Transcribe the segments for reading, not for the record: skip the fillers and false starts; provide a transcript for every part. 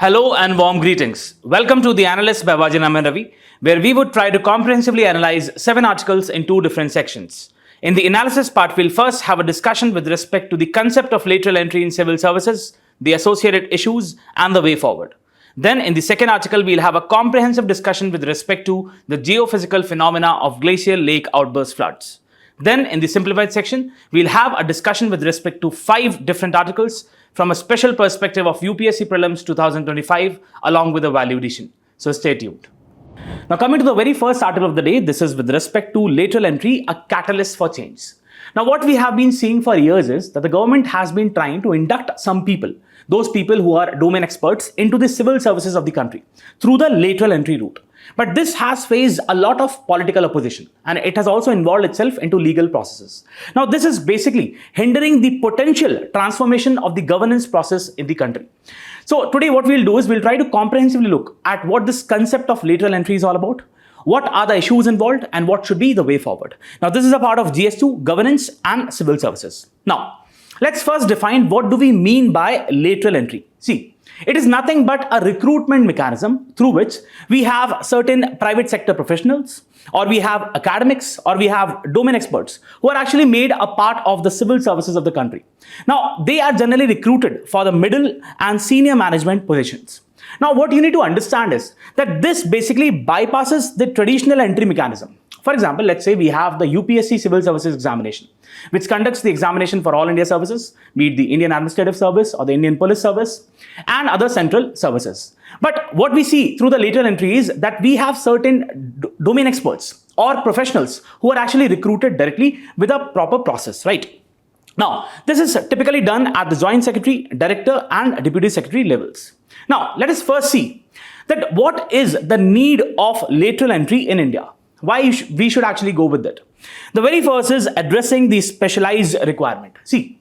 Hello and warm greetings. Welcome to the Analyst by Vajiram and Ravi, where we would try to comprehensively analyze 7 articles in 2 different sections. In the analysis part, we'll first have a discussion with respect to the concept of lateral entry in civil services, the associated issues, and the way forward. Then, in the second article, we'll have a comprehensive discussion with respect to the geophysical phenomena of glacial lake outburst floods. Then, in the simplified section, we'll have a discussion with respect to 5 different articles from a special perspective of UPSC Prelims 2025 along with a value addition. So stay tuned. Now coming to the very first article of the day, this is with respect to lateral entry, a catalyst for change. Now what we have been seeing for years is that the government has been trying to induct some people, those people who are domain experts, into the civil services of the country through the lateral entry route. But this has faced a lot of political opposition, and it has also involved itself into legal processes. Now, this is basically hindering the potential transformation of the governance process in the country. So today what we'll do is we'll try to comprehensively look at what this concept of lateral entry is all about, what are the issues involved, and what should be the way forward. Now, this is a part of GS2, governance and civil services. Now, let's first define what do we mean by lateral entry. See, it is nothing but a recruitment mechanism through which we have certain private sector professionals, or we have academics, or we have domain experts who are actually made a part of the civil services of the country. Now, they are generally recruited for the middle and senior management positions. Now, what you need to understand is that this basically bypasses the traditional entry mechanism. For example, let's say we have the UPSC Civil Services Examination, which conducts the examination for all India services, be it the Indian Administrative Service or the Indian Police Service and other central services. But what we see through the lateral entry is that we have certain domain experts or professionals who are actually recruited directly with a proper process, right? Now, this is typically done at the Joint Secretary, Director and Deputy Secretary levels. Now, let us first see that what is the need of lateral entry in India. Why we should actually go with it. The very first is addressing the specialized requirement. See,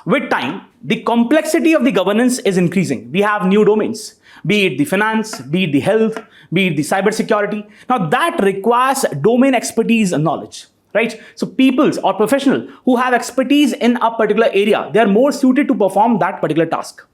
with time, the complexity of the governance is increasing. We have new domains, be it the finance, be it the health, be it the cybersecurity. Now that requires domain expertise and knowledge, right? So peoples or professionals who have expertise in a particular area, they are more suited to perform that particular task.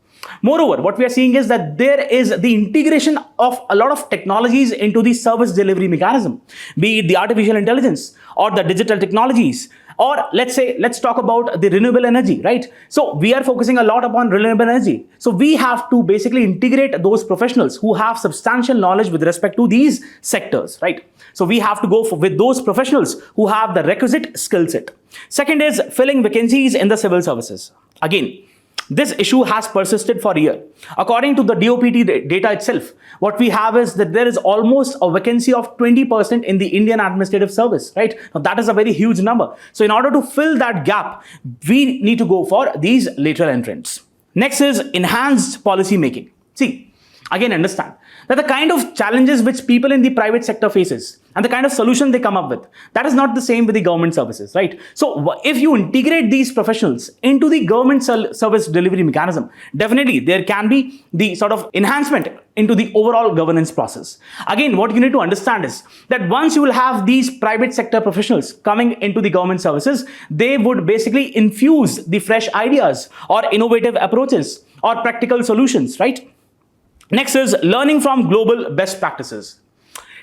Moreover, what we are seeing is that there is the integration of a lot of technologies into the service delivery mechanism, be it the artificial intelligence or the digital technologies, or let's talk about the renewable energy, right? So we are focusing a lot upon renewable energy. So we have to basically integrate those professionals who have substantial knowledge with respect to these sectors, right? So we have to go with those professionals who have the requisite skill set. Second is filling vacancies in the civil services. Again, this issue has persisted for a year. According to the DOPT data itself, what we have is that there is almost a vacancy of 20% in the Indian Administrative Service, right? Now that is a very huge number. So in order to fill that gap, we need to go for these lateral entrants. Next is enhanced policy making. See, again understand that the kind of challenges which people in the private sector faces and the kind of solution they come up with, that is not the same with the government services, right? So if you integrate these professionals into the government service delivery mechanism, definitely there can be the sort of enhancement into the overall governance process. Again, what you need to understand is that once you will have these private sector professionals coming into the government services, they would basically infuse the fresh ideas or innovative approaches or practical solutions, right? Next is learning from global best practices.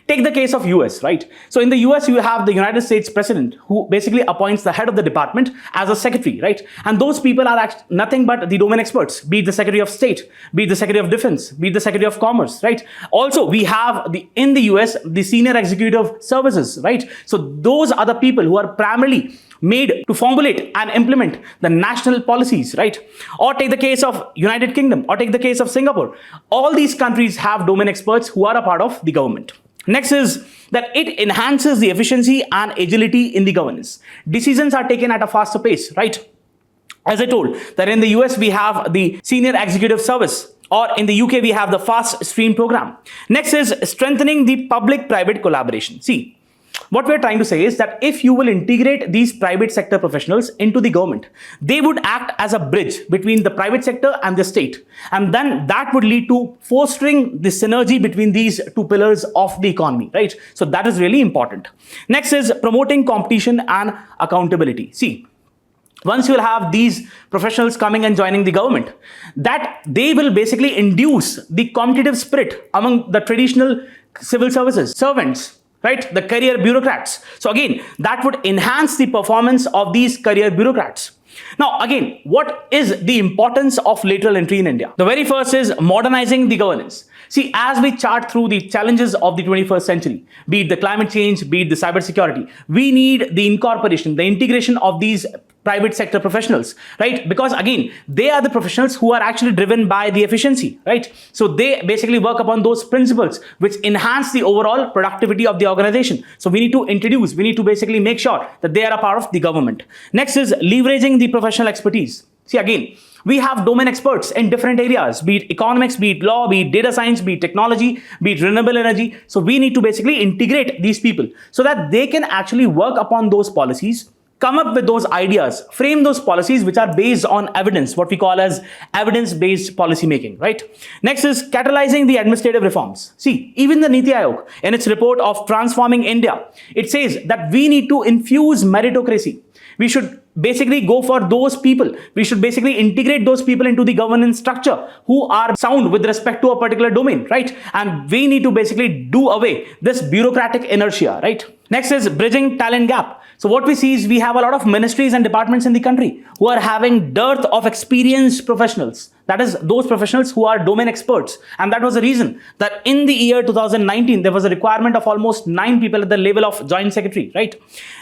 Take the case of US, right? So in the US, you have the United States president who basically appoints the head of the department as a secretary, right? And those people are nothing but the domain experts, be it the Secretary of State, be it the Secretary of Defense, be it the Secretary of Commerce, right? Also, we have in the US, the Senior Executive Services, right? So those are the people who are primarily made to formulate and implement the national policies, right? Or take the case of United Kingdom, or take the case of Singapore. All these countries have domain experts who are a part of the government. Next is that it enhances the efficiency and agility in the governance. Decisions are taken at a faster pace, right? As I told, that in the US we have the Senior Executive Service, or in the UK we have the Fast Stream program. Next is strengthening the public-private collaboration. See, what we're trying to say is that if you will integrate these private sector professionals into the government, they would act as a bridge between the private sector and the state. And then that would lead to fostering the synergy between these two pillars of the economy, right? So that is really important. Next is promoting competition and accountability. See, once you will have these professionals coming and joining the government, that they will basically induce the competitive spirit among the traditional civil services servants, right? The career bureaucrats. So again, that would enhance the performance of these career bureaucrats. Now, again, what is the importance of lateral entry in India? The very first is modernizing the governance. See, as we chart through the challenges of the 21st century, be it the climate change, be it the cybersecurity, we need the incorporation, the integration of these private sector professionals, right? Because again, they are the professionals who are actually driven by the efficiency, right? So they basically work upon those principles which enhance the overall productivity of the organization. So we need to basically make sure that they are a part of the government. Next is leveraging the professional expertise. See, again, we have domain experts in different areas, be it economics, be it law, be it data science, be it technology, be it renewable energy. So we need to basically integrate these people so that they can actually work upon those policies, come up with those ideas, frame those policies which are based on evidence, what we call as evidence-based policy making, right? Next is catalyzing the administrative reforms. See, even the Niti Aayog, in its report of Transforming India, it says that we need to infuse meritocracy. We should basically go for those people. We should basically integrate those people into the governance structure who are sound with respect to a particular domain, right? And we need to basically do away this bureaucratic inertia, right? Next is bridging talent gap. So what we see is we have a lot of ministries and departments in the country who are having dearth of experienced professionals. That is, those professionals who are domain experts. And that was the reason that in the year 2019, there was a requirement of almost 9 people at the level of joint secretary, right?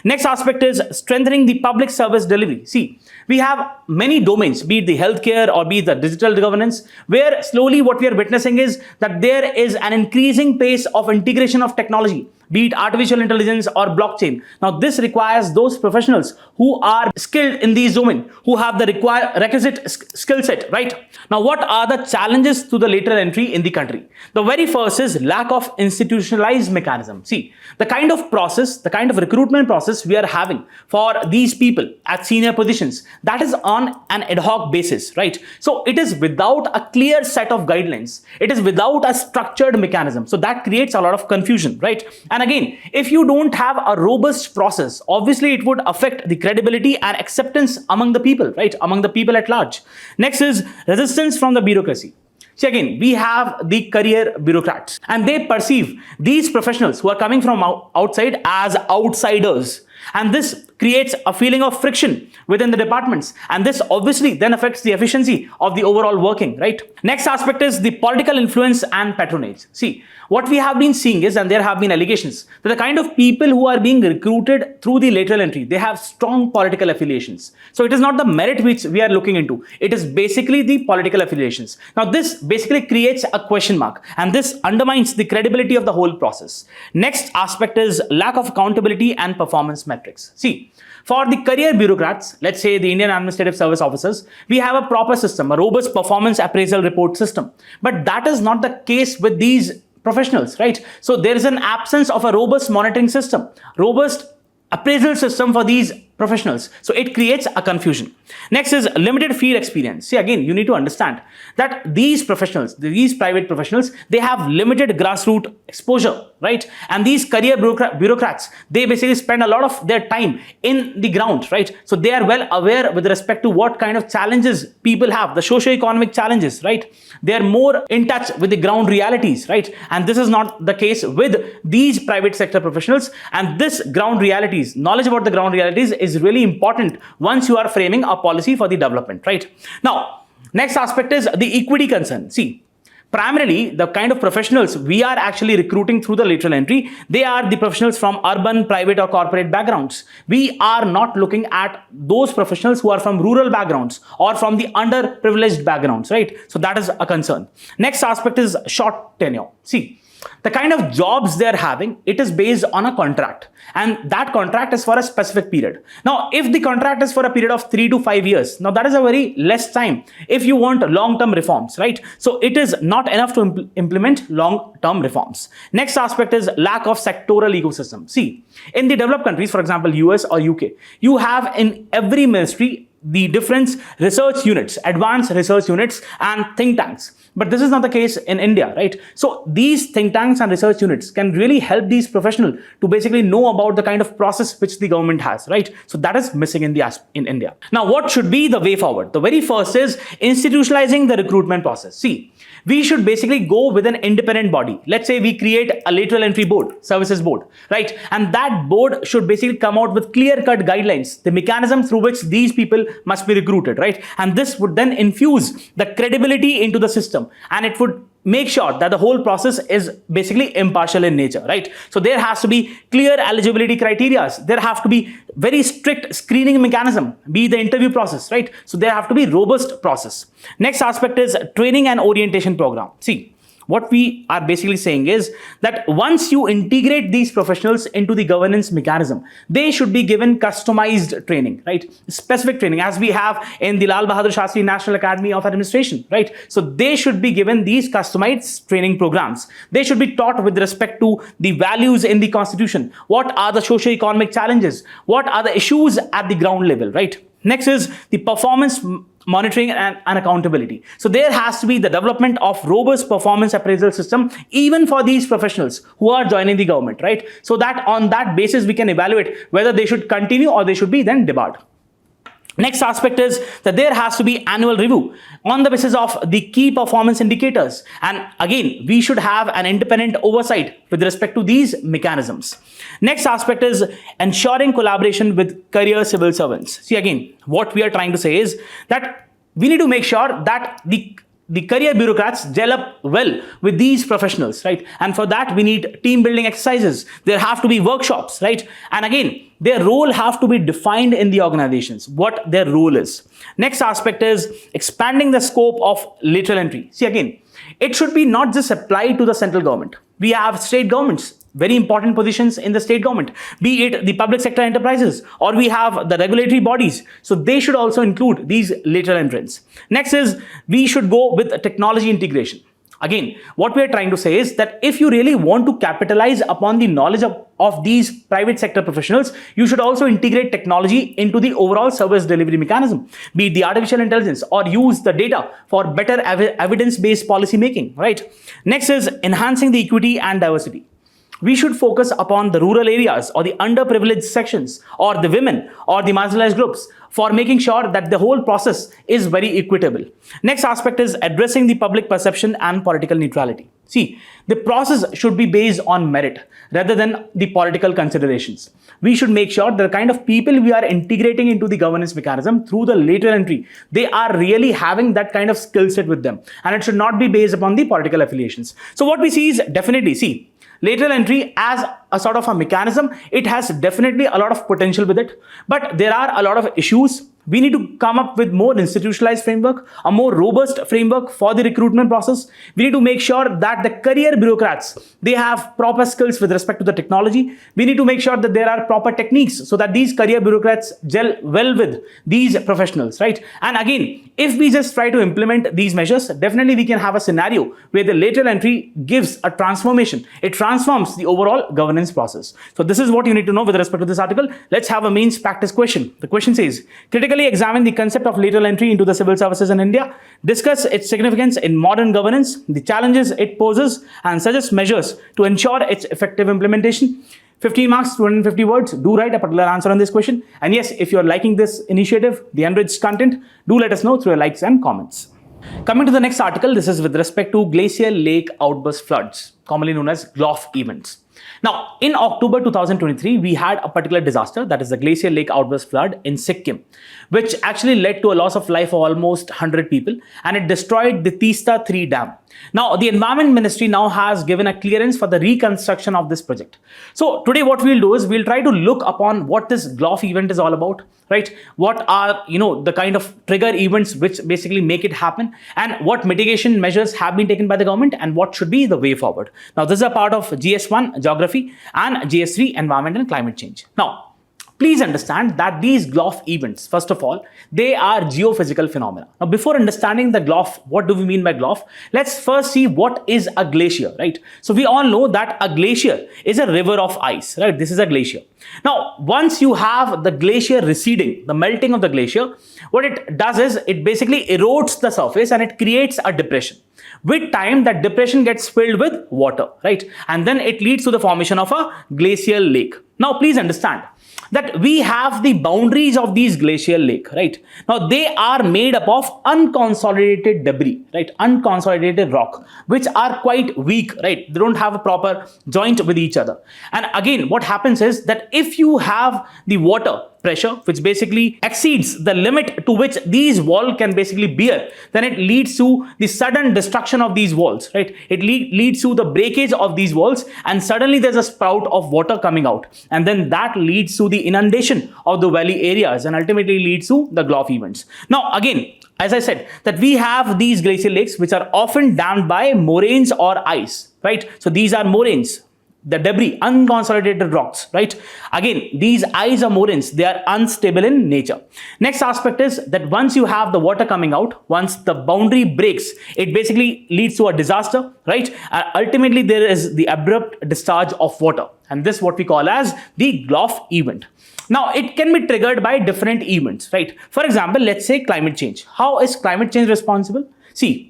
Next aspect is strengthening the public service delivery. See, we have many domains, be it the healthcare or be it the digital governance, where slowly what we are witnessing is that there is an increasing pace of integration of technology, be it artificial intelligence or blockchain. Now, this requires those professionals who are skilled in these domains, who have the requisite skill set, right? Now, what are the challenges to the lateral entry in the country? The very first is lack of institutionalized mechanism. See, the kind of process, the kind of recruitment process we are having for these people at senior positions, that is on an ad hoc basis, right? So it is without a clear set of guidelines. It is without a structured mechanism. So that creates a lot of confusion, right? And again, if you don't have a robust process, obviously it would affect the credibility and acceptance among the people, right? Among the people at large. Next is resistance from the bureaucracy. See, again, we have the career bureaucrats and they perceive these professionals who are coming from outside as outsiders. And this creates a feeling of friction within the departments. And this obviously then affects the efficiency of the overall working, right? Next aspect is the political influence and patronage. See, what we have been seeing is, and there have been allegations, that the kind of people who are being recruited through the lateral entry, they have strong political affiliations. So it is not the merit which we are looking into. It is basically the political affiliations. Now, this basically creates a question mark, and this undermines the credibility of the whole process. Next aspect is lack of accountability and performance metrics. See, for the career bureaucrats, let's say the Indian Administrative Service officers, we have a proper system, a robust performance appraisal report system. But that is not the case with these professionals, right? So there is an absence of a robust monitoring system, robust appraisal system for these professionals. So it creates a confusion. Next is limited field experience. See, again, you need to understand that these professionals, these private professionals, they have limited grassroots exposure, right? And these career bureaucrats, they basically spend a lot of their time in the ground, right? So they are well aware with respect to what kind of challenges people have, the socio-economic challenges, right? They are more in touch with the ground realities, right? And this is not the case with these private sector professionals. And this ground realities, knowledge about the ground realities is really important once you are framing a policy for the development, right? Now, next aspect is the equity concern. See, primarily the kind of professionals we are actually recruiting through the lateral entry, they are the professionals from urban, private or corporate backgrounds. We are not looking at those professionals who are from rural backgrounds or from the underprivileged backgrounds, right? So that is a concern. Next aspect is short tenure. See, the kind of jobs they're having, it is based on a contract, and that contract is for a specific period. Now, if the contract is for a period of 3 to 5 years, now that is a very less time if you want long-term reforms, right? So it is not enough to implement long-term reforms. Next aspect is lack of sectoral ecosystem. See, in the developed countries, for example, US or UK, you have in every ministry the different research units, advanced research units and think tanks. But this is not the case in India, right? So these think tanks and research units can really help these professionals to basically know about the kind of process which the government has, right? So that is missing in India. Now, what should be the way forward? The very first is institutionalizing the recruitment process. See, we should basically go with an independent body. Let's say we create a lateral entry board, services board, right? And that board should basically come out with clear-cut guidelines, the mechanism through which these people must be recruited, right? And this would then infuse the credibility into the system, and it would make sure that the whole process is basically impartial in nature, right? So there has to be clear eligibility criteria. There have to be very strict screening mechanism, be the interview process, right? So there have to be robust process. Next aspect is training and orientation program. See, what we are basically saying is that once you integrate these professionals into the governance mechanism, they should be given customized training, right? Specific training, as we have in the Lal Bahadur Shastri National Academy of Administration, right? So they should be given these customized training programs. They should be taught with respect to the values in the constitution. What are the socio-economic challenges? What are the issues at the ground level, right? Next is the performance monitoring and accountability. So there has to be the development of robust performance appraisal system even for these professionals who are joining the government, right? So that on that basis we can evaluate whether they should continue or they should be then debarred. Next aspect is that there has to be annual review on the basis of the key performance indicators. And again, we should have an independent oversight with respect to these mechanisms. Next aspect is ensuring collaboration with career civil servants. See, again, what we are trying to say is that we need to make sure that the career bureaucrats gel up well with these professionals, right? And for that, we need team building exercises. There have to be workshops, right? And again, their role have to be defined in the organizations, what their role is. Next aspect is expanding the scope of lateral entry. See, again, it should be not just applied to the central government. We have state governments, very important positions in the state government, be it the public sector enterprises, or we have the regulatory bodies. So they should also include these lateral entrants. Next is we should go with technology integration. Again, what we are trying to say is that if you really want to capitalize upon the knowledge of these private sector professionals, you should also integrate technology into the overall service delivery mechanism, be it the artificial intelligence, or use the data for better evidence-based policy making, right? Next is enhancing the equity and diversity. We should focus upon the rural areas or the underprivileged sections or the women or the marginalized groups for making sure that the whole process is very equitable. Next aspect is addressing the public perception and political neutrality. See, the process should be based on merit rather than the political considerations. We should make sure that the kind of people we are integrating into the governance mechanism through the lateral entry, they are really having that kind of skill set with them. And it should not be based upon the political affiliations. So what we see is definitely, see, lateral entry as a sort of a mechanism, it has definitely a lot of potential with it, but there are a lot of issues. We need to come up with more institutionalized framework, a more robust framework for the recruitment process. We need to make sure that the career bureaucrats, they have proper skills with respect to the technology. We need to make sure that there are proper techniques so that these career bureaucrats gel well with these professionals, right? And again, if we just try to implement these measures, definitely we can have a scenario where the lateral entry gives a transformation. It transforms the overall governance process. So this is what you need to know with respect to this article. Let's have a mains practice question. The question says, critically examine the concept of lateral entry into the civil services in India, discuss its significance in modern governance, the challenges it poses, and suggest measures to ensure its effective implementation. 15 marks, 250 words. Do write a particular answer on this question. And yes, if you're liking this initiative, the enriched content, do let us know through your likes and comments. Coming to the next article, this is with respect to Glacial Lake Outburst floods, commonly known as GLOF events. Now, in October 2023, we had a particular disaster, that is the Glacial Lake Outburst flood in Sikkim, which actually led to a loss of life of almost 100 people, and it destroyed the Teesta 3 dam. Now, the Environment Ministry now has given a clearance for the reconstruction of this project. So today what we'll do is we'll try to look upon what this GLOF event is all about, right? What are, the kind of trigger events which basically make it happen, and what mitigation measures have been taken by the government, and what should be the way forward. Now, this is a part of GS1 Geography and GS3 Environment and Climate Change. Now, Please understand that these GLOF events, first of all, they are geophysical phenomena. Now, before understanding the GLOF, what do we mean by GLOF? Let's first see what is a glacier, right? So we all know that a glacier is a river of ice, right? This is a glacier. Now, once you have the glacier receding, the melting of the glacier, what it does is it basically erodes the surface and it creates a depression. With time, that depression gets filled with water, right? And then it leads to the formation of a glacial lake. Now, please understand that we have the boundaries of these glacial lake, right? Now, they are made up of unconsolidated debris, right? Unconsolidated rock, which are quite weak, right? They don't have a proper joint with each other. And again, what happens is that if you have the water pressure, which basically exceeds the limit to which these walls can basically bear, then it leads to the sudden destruction of these walls, right? It leads to the breakage of these walls, and suddenly there's a sprout of water coming out. And then that leads to the inundation of the valley areas and ultimately leads to the GLOF events. Now, again, as I said, that we have these glacial lakes which are often dammed by moraines or ice, right? So these are moraines, the debris, unconsolidated rocks, right? Again, these ice or moraines, they are unstable in nature. Next aspect is that once you have the water coming out, once the boundary breaks, it basically leads to a disaster, right? Ultimately, there is the abrupt discharge of water. And this is what we call as the GLOF event. Now, it can be triggered by different events, right? For example, let's say climate change. How is climate change responsible? See,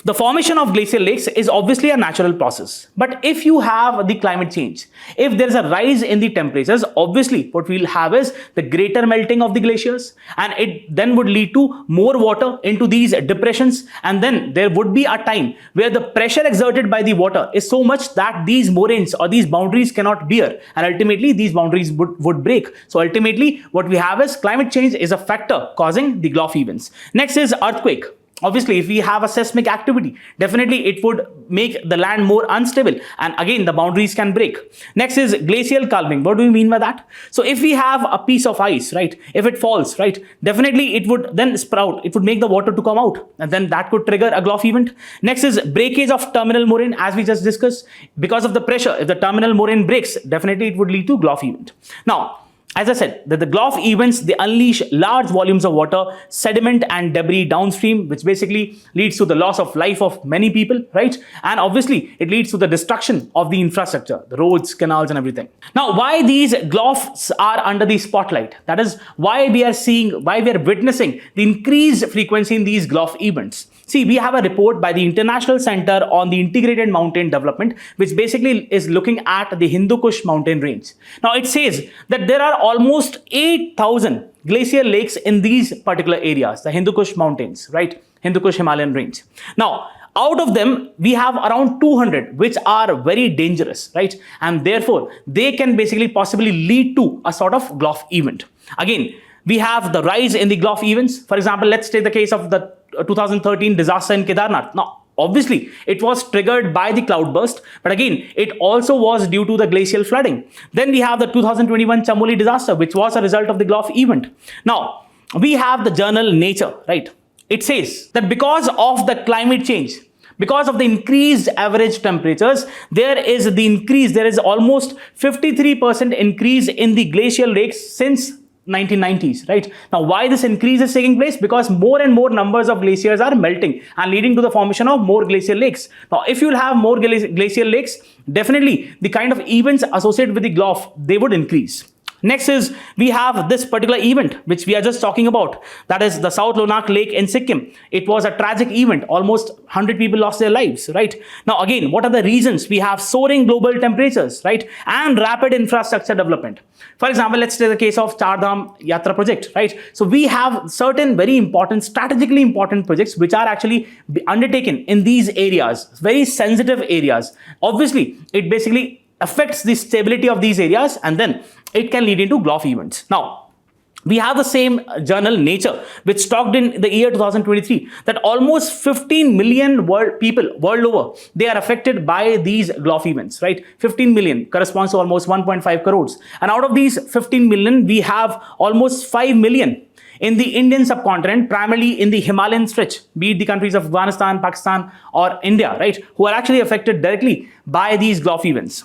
the formation of glacial lakes is obviously a natural process. But if you have the climate change, if there's a rise in the temperatures, obviously what we'll have is the greater melting of the glaciers, and it then would lead to more water into these depressions. And then there would be a time where the pressure exerted by the water is so much that these moraines or these boundaries cannot bear, and ultimately these boundaries would break. So ultimately what we have is climate change is a factor causing the GLOF events. Next is earthquake. Obviously, if we have a seismic activity, definitely it would make the land more unstable, and again the boundaries can break. Next is glacial calving. What do we mean by that? So if we have a piece of ice, right, if it falls, right, definitely it would then sprout, it would make the water to come out, and then that could trigger a GLOF event. Next is breakage of terminal moraine, as we just discussed. Because of the pressure, if the terminal moraine breaks, definitely it would lead to GLOF event. Now, as I said, that the GLOF events, they unleash large volumes of water, sediment and debris downstream, which basically leads to the loss of life of many people, right? And obviously, it leads to the destruction of the infrastructure, the roads, canals and everything. Now, why these GLOFs are under the spotlight? That is why we are witnessing the increased frequency in these GLOF events. See, we have a report by the International Center on the Integrated Mountain Development, which basically is looking at the Hindu Kush mountain range. Now, it says that there are almost 8,000 glacial lakes in these particular areas, the Hindu Kush mountains, right? Hindu Kush Himalayan range. Now, out of them, we have around 200 which are very dangerous, right? And therefore, they can basically possibly lead to a sort of GLOF event. Again, we have the rise in the GLOF events. For example, let's take the case of the 2013 disaster in Kedarnath. Now, obviously, it was triggered by the cloudburst, but again, it also was due to the glacial flooding. Then we have the 2021 Chamoli disaster, which was a result of the GLOF event. Now, we have the journal Nature, right? It says that because of the climate change, because of the increased average temperatures, there is almost 53% increase in the glacial lakes since 1990s, right? Now, why this increase is taking place? Because more and more numbers of glaciers are melting and leading to the formation of more glacial lakes. Now, if you'll have more glacial lakes, definitely the kind of events associated with the GLOF, they would increase. Next is, we have this particular event, which we are just talking about. That is the South Lonak Lake in Sikkim. It was a tragic event. Almost 100 people lost their lives, right? Now, again, what are the reasons? We have soaring global temperatures, right? And rapid infrastructure development. For example, let's take the case of Char Dham Yatra project, right? So we have certain very important, strategically important projects which are actually undertaken in these areas, very sensitive areas. Obviously, it basically affects the stability of these areas, and then it can lead into GLOF events. Now, we have the same journal Nature, which talked in the year 2023 that almost 15 million people world over, they are affected by these GLOF events, right? 15 million corresponds to almost 1.5 crores. And out of these 15 million, we have almost 5 million in the Indian subcontinent, primarily in the Himalayan stretch, be it the countries of Afghanistan, Pakistan, or India, right? Who are actually affected directly by these GLOF events.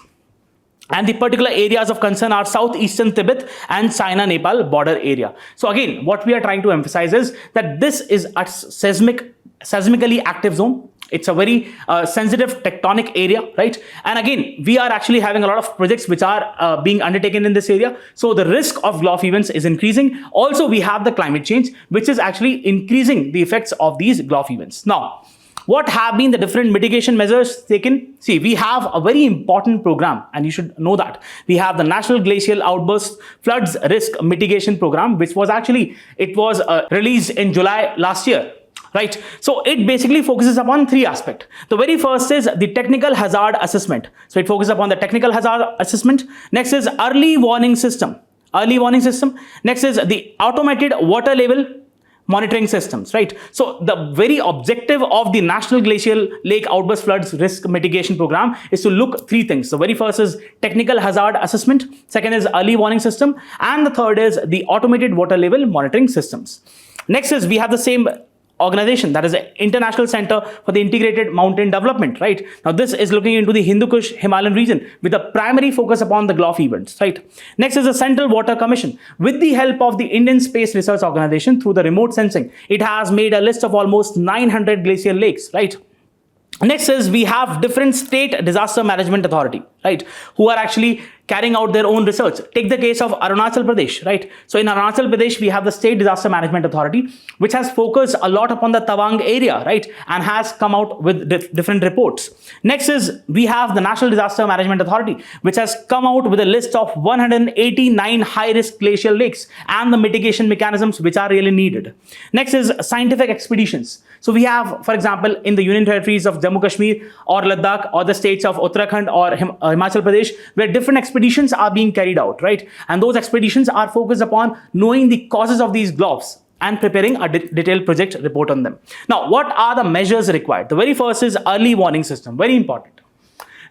And the particular areas of concern are southeastern Tibet and China-Nepal border area. So again, what we are trying to emphasize is that this is a seismically active zone. It's a very sensitive tectonic area, right? And again, we are actually having a lot of projects which are being undertaken in this area. So the risk of GLOF events is increasing. Also, we have the climate change, which is actually increasing the effects of these GLOF events. Now, what have been the different mitigation measures taken? See, we have a very important program, and you should know that. We have the National Glacial Outburst Floods Risk Mitigation Program, which was actually, it was released in July last year. Right. So it basically focuses upon three aspects. The very first is the technical hazard assessment. So it focuses upon the technical hazard assessment. Next is early warning system. Next is the automated water level monitoring systems, right? So the very objective of the National Glacial Lake Outburst Floods Risk Mitigation Program is to look three things. The very first is technical hazard assessment, second is early warning system, and the third is the automated water level monitoring systems. Next is we have the same organization, that is the International Center for the Integrated Mountain Development, right? Now this is looking into the Hindu Kush Himalayan region with a primary focus upon the GLOF events, right? Next is the Central Water Commission. With the help of the Indian Space Research Organization through the remote sensing, it has made a list of almost 900 glacial lakes, right? Next is we have different state disaster management authority, right, who are actually carrying out their own research. Take the case of Arunachal Pradesh, right? So in Arunachal Pradesh, we have the State Disaster Management Authority, which has focused a lot upon the Tawang area, right, and has come out with different reports. Next is we have the National Disaster Management Authority, which has come out with a list of 189 high-risk glacial lakes and the mitigation mechanisms which are really needed. Next is scientific expeditions. So we have, for example, in the Union Territories of Jammu Kashmir or Ladakh or the states of Uttarakhand or Himachal Pradesh, where different expeditions are being carried out, right? And those expeditions are focused upon knowing the causes of these GLOFs and preparing a detailed project report on them. Now, what are the measures required? The very first is early warning system, very important.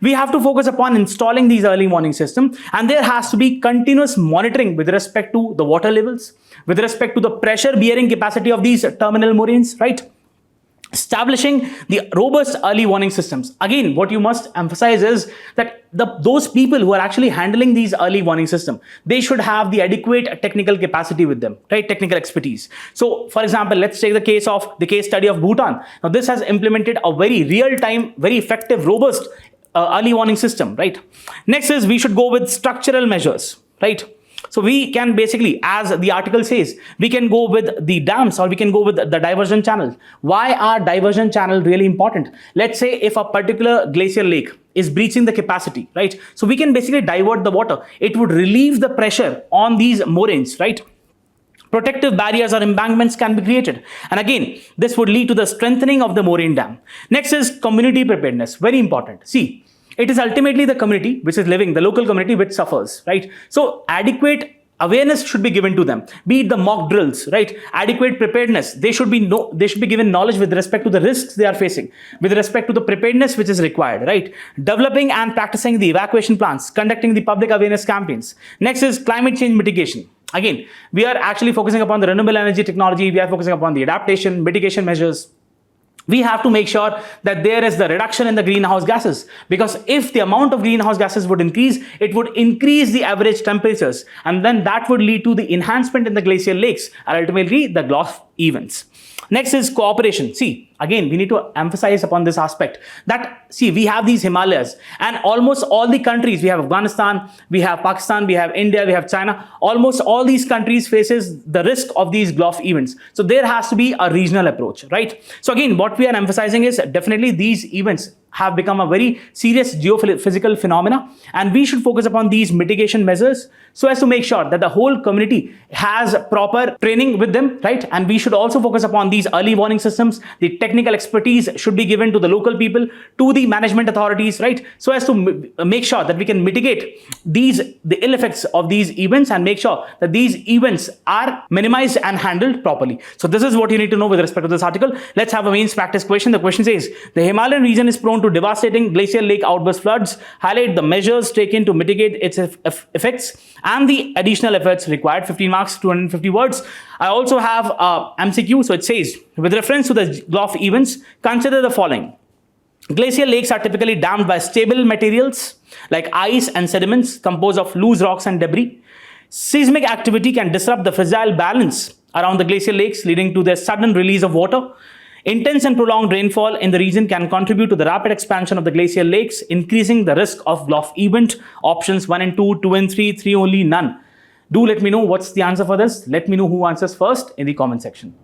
We have to focus upon installing these early warning system, and there has to be continuous monitoring with respect to the water levels, with respect to the pressure bearing capacity of these terminal moraines, right? Establishing the robust early warning systems. Again, what you must emphasize is that those people who are actually handling these early warning system, they should have the adequate technical capacity with them, right? Technical expertise. So, for example, let's take the case study of Bhutan. Now, this has implemented a very real-time, very effective, robust early warning system, right? Next is we should go with structural measures, right? So we can basically, as the article says, we can go with the dams or we can go with the diversion channel. Why are diversion channel really important? Let's say if a particular glacial lake is breaching the capacity, right? So we can basically divert the water. It would relieve the pressure on these moraines, right? Protective barriers or embankments can be created. And again, this would lead to the strengthening of the moraine dam. Next is community preparedness, very important. See, it is ultimately the community which is living, the local community which suffers, right? So adequate awareness should be given to them, be it the mock drills, right? Adequate preparedness. They should be given knowledge with respect to the risks they are facing, with respect to the preparedness which is required, right? Developing and practicing the evacuation plans, conducting the public awareness campaigns. Next is climate change mitigation. Again, we are actually focusing upon the renewable energy technology. We are focusing upon the adaptation, mitigation measures. We have to make sure that there is the reduction in the greenhouse gases, because if the amount of greenhouse gases would increase, it would increase the average temperatures, and then that would lead to the enhancement in the glacial lakes and ultimately the GLOF events. Next is cooperation. See, again, we need to emphasize upon this aspect that, see, we have these Himalayas and almost all the countries, we have Afghanistan, we have Pakistan, we have India, we have China, almost all these countries faces the risk of these GLOF events. So there has to be a regional approach, right? So again, what we are emphasizing is definitely these events have become a very serious geophysical phenomena, and we should focus upon these mitigation measures so as to make sure that the whole community has proper training with them, right? And we should also focus upon these early warning systems. The technical expertise should be given to the local people, to the management authorities, right? So as to make sure that we can mitigate the ill effects of these events and make sure that these events are minimized and handled properly. So this is what you need to know with respect to this article. Let's have a mains practice question. The question says, the Himalayan region is prone to devastating glacial lake outburst floods. Highlight the measures taken to mitigate its effects and the additional efforts required. 15 marks, 250 words. I also have MCQ. So it says, with reference to the GLOF events, consider the following. Glacial lakes are typically dammed by stable materials like ice and sediments composed of loose rocks and debris. Seismic activity can disrupt the fragile balance around the glacial lakes, leading to their sudden release of water. Intense and prolonged rainfall in the region can contribute to the rapid expansion of the glacial lakes, increasing the risk of GLOF event. Options 1 and 2, 2 and 3, 3 only, none. Do let me know what's the answer for this. Let me know who answers first in the comment section.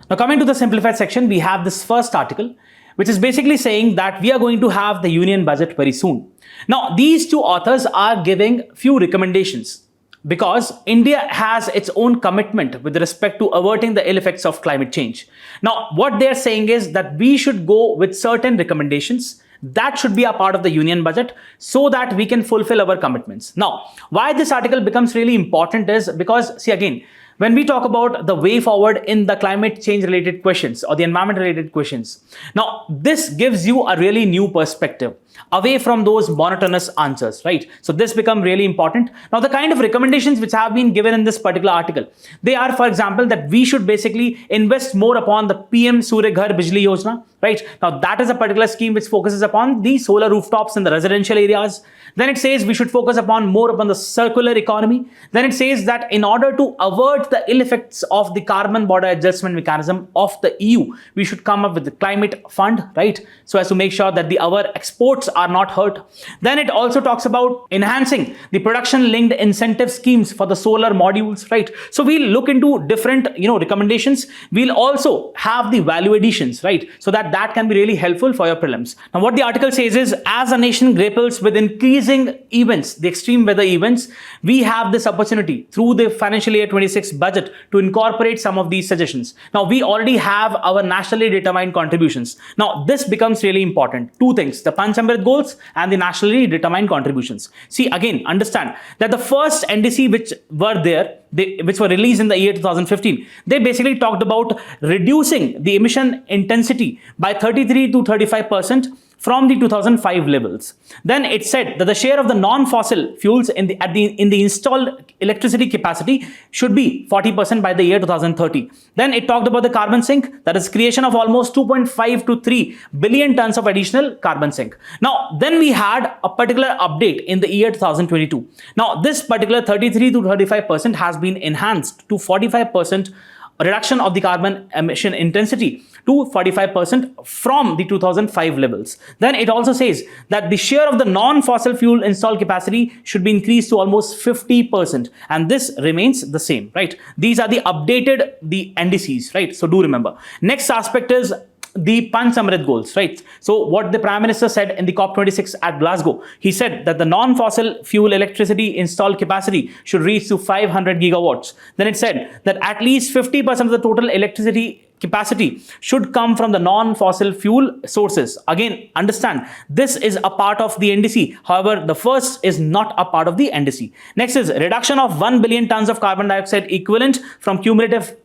Now, coming to the simplified section, we have this first article, which is basically saying that we are going to have the union budget very soon. Now, these two authors are giving few recommendations because India has its own commitment with respect to averting the ill effects of climate change. Now, what they're saying is that we should go with certain recommendations that should be a part of the union budget so that we can fulfill our commitments. Now, why this article becomes really important is because, see again, when we talk about the way forward in the climate change related questions or the environment related questions, now this gives you a really new perspective away from those monotonous answers, right? So this become really important. Now, the kind of recommendations which have been given in this particular article, they are, for example, that we should basically invest more upon the PM Surya Ghar Bijli Yojana, right? Now, that is a particular scheme which focuses upon the solar rooftops in the residential areas. Then it says we should focus more upon the circular economy. Then it says that in order to avert the ill effects of the carbon border adjustment mechanism of the EU, we should come up with the climate fund, right? So as to make sure that our exports are not hurt. Then it also talks about enhancing the production linked incentive schemes for the solar modules, right? So we'll look into different, recommendations. We'll also have the value additions, right? So that can be really helpful for your prelims. Now, what the article says is, as a nation grapples with increasing events, the extreme weather events, we have this opportunity through the financial year 26 budget to incorporate some of these suggestions. Now, we already have our nationally determined contributions. Now, this becomes really important. Two things, the Panchamrit goals and the nationally determined contributions. See, again, understand that the first NDC which were there, which were released in the year 2015, they basically talked about reducing the emission intensity by 33 to 35% from the 2005 levels. Then it said that the share of the non-fossil fuels in the installed electricity capacity should be 40% by the year 2030. Then it talked about the carbon sink, that is creation of almost 2.5 to 3 billion tons of additional carbon sink. Now, then we had a particular update in the year 2022. Now, this particular 33 to 35% has been enhanced to 45% reduction of the carbon emission intensity to 45% from the 2005 levels. Then it also says that the share of the non-fossil fuel installed capacity should be increased to almost 50%, and this remains the same, right? These are the updated NDCs, right? So do remember. Next aspect is the Panchamrit goals, right? So what the Prime Minister said in the COP26 at Glasgow, he said that the non-fossil fuel electricity installed capacity should reach to 500 gigawatts. Then it said that at least 50% of the total electricity capacity should come from the non-fossil fuel sources. Again, understand, this is a part of the NDC. However, the first is not a part of the NDC. Next is reduction of 1 billion tons of carbon dioxide equivalent from cumulative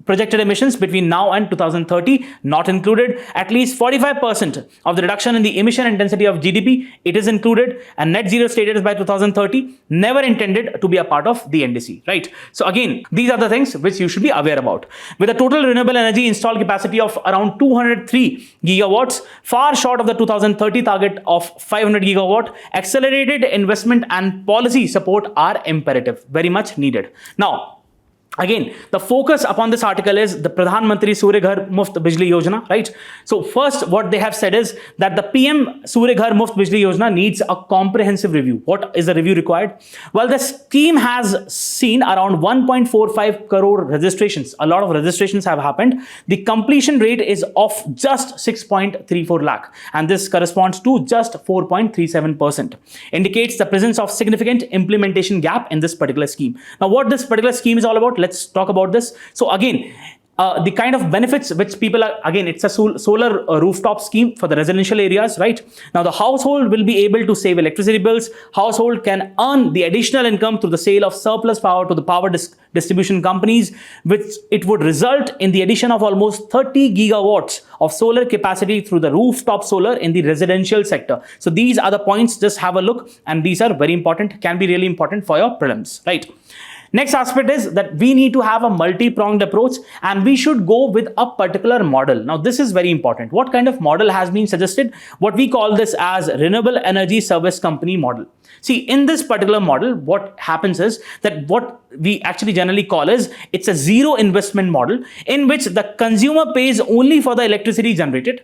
projected emissions between now and 2030, not included. At least 45% of the reduction in the emission intensity of GDP, it is included. And net zero stated by 2030, never intended to be a part of the NDC, right? So again, these are the things which you should be aware about. With a total renewable energy installed capacity of around 203 gigawatts, far short of the 2030 target of 500 gigawatt, accelerated investment and policy support are imperative, very much needed. Now, again, the focus upon this article is the Pradhan Mantri Surya Ghar Muft Bijli Yojana, right? So first, what they have said is that the PM Surya Ghar Muft Bijli Yojana needs a comprehensive review. What is the review required? Well, the scheme has seen around 1.45 crore registrations. A lot of registrations have happened. The completion rate is of just 6.34 lakh, and this corresponds to just 4.37%. Indicates the presence of significant implementation gap in this particular scheme. Now, what this particular scheme is all about, let's talk about this. So again, the kind of benefits which people are, again, it's a solar rooftop scheme for the residential areas, right? Now, the household will be able to save electricity bills. Household can earn the additional income through the sale of surplus power to the power distribution companies, which it would result in the addition of almost 30 gigawatts of solar capacity through the rooftop solar in the residential sector. So these are the points, just have a look, and these are very important, can be really important for your prelims, right? Next aspect is that we need to have a multi-pronged approach and we should go with a particular model. Now, this is very important. What kind of model has been suggested? What we call this as renewable energy service company model. See, in this particular model, what happens is that what we actually generally call is it's a zero investment model in which the consumer pays only for the electricity generated,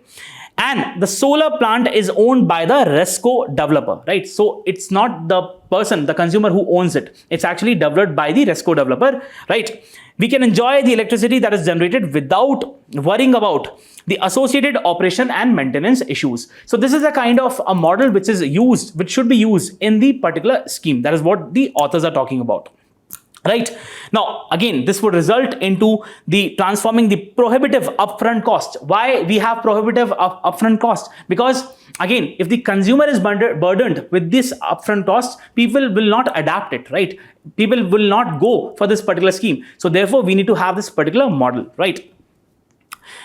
and the solar plant is owned by the RESCO developer, right? So it's not the person, the consumer who owns it. It's actually developed by the RESCO developer, right? We can enjoy the electricity that is generated without worrying about the associated operation and maintenance issues. So this is a kind of a model which should be used in the particular scheme. That is what the authors are talking about. Right now, again, this would result into the transforming the prohibitive upfront cost. Why we have prohibitive upfront cost? Because again, if the consumer is burdened with this upfront cost, people will not adapt it, right? People will not go for this particular scheme. So therefore, we need to have this particular model, right?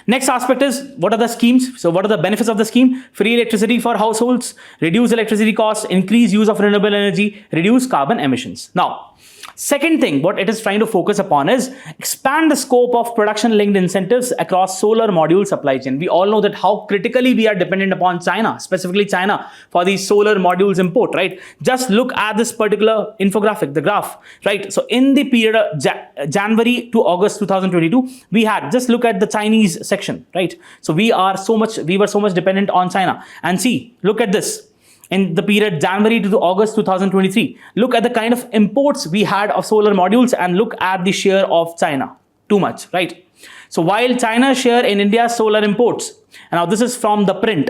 Next aspect is, what are the schemes? So what are the benefits of the scheme? Free electricity for households, reduce electricity costs, increase use of renewable energy, reduce carbon emissions. Now, second thing, what it is trying to focus upon is expand the scope of production-linked incentives across solar module supply chain. We all know that how critically we are dependent upon China, specifically China, for the solar modules import, right? Just look at this particular infographic, the graph, right? So in the period of January to August 2022, we had, just look at the Chinese section, right? So we were so much dependent on China. And see, look at this. In the period January to August 2023, look at the kind of imports we had of solar modules and look at the share of China. Too much, right? So while China's share in India's solar imports, and now this is from the print,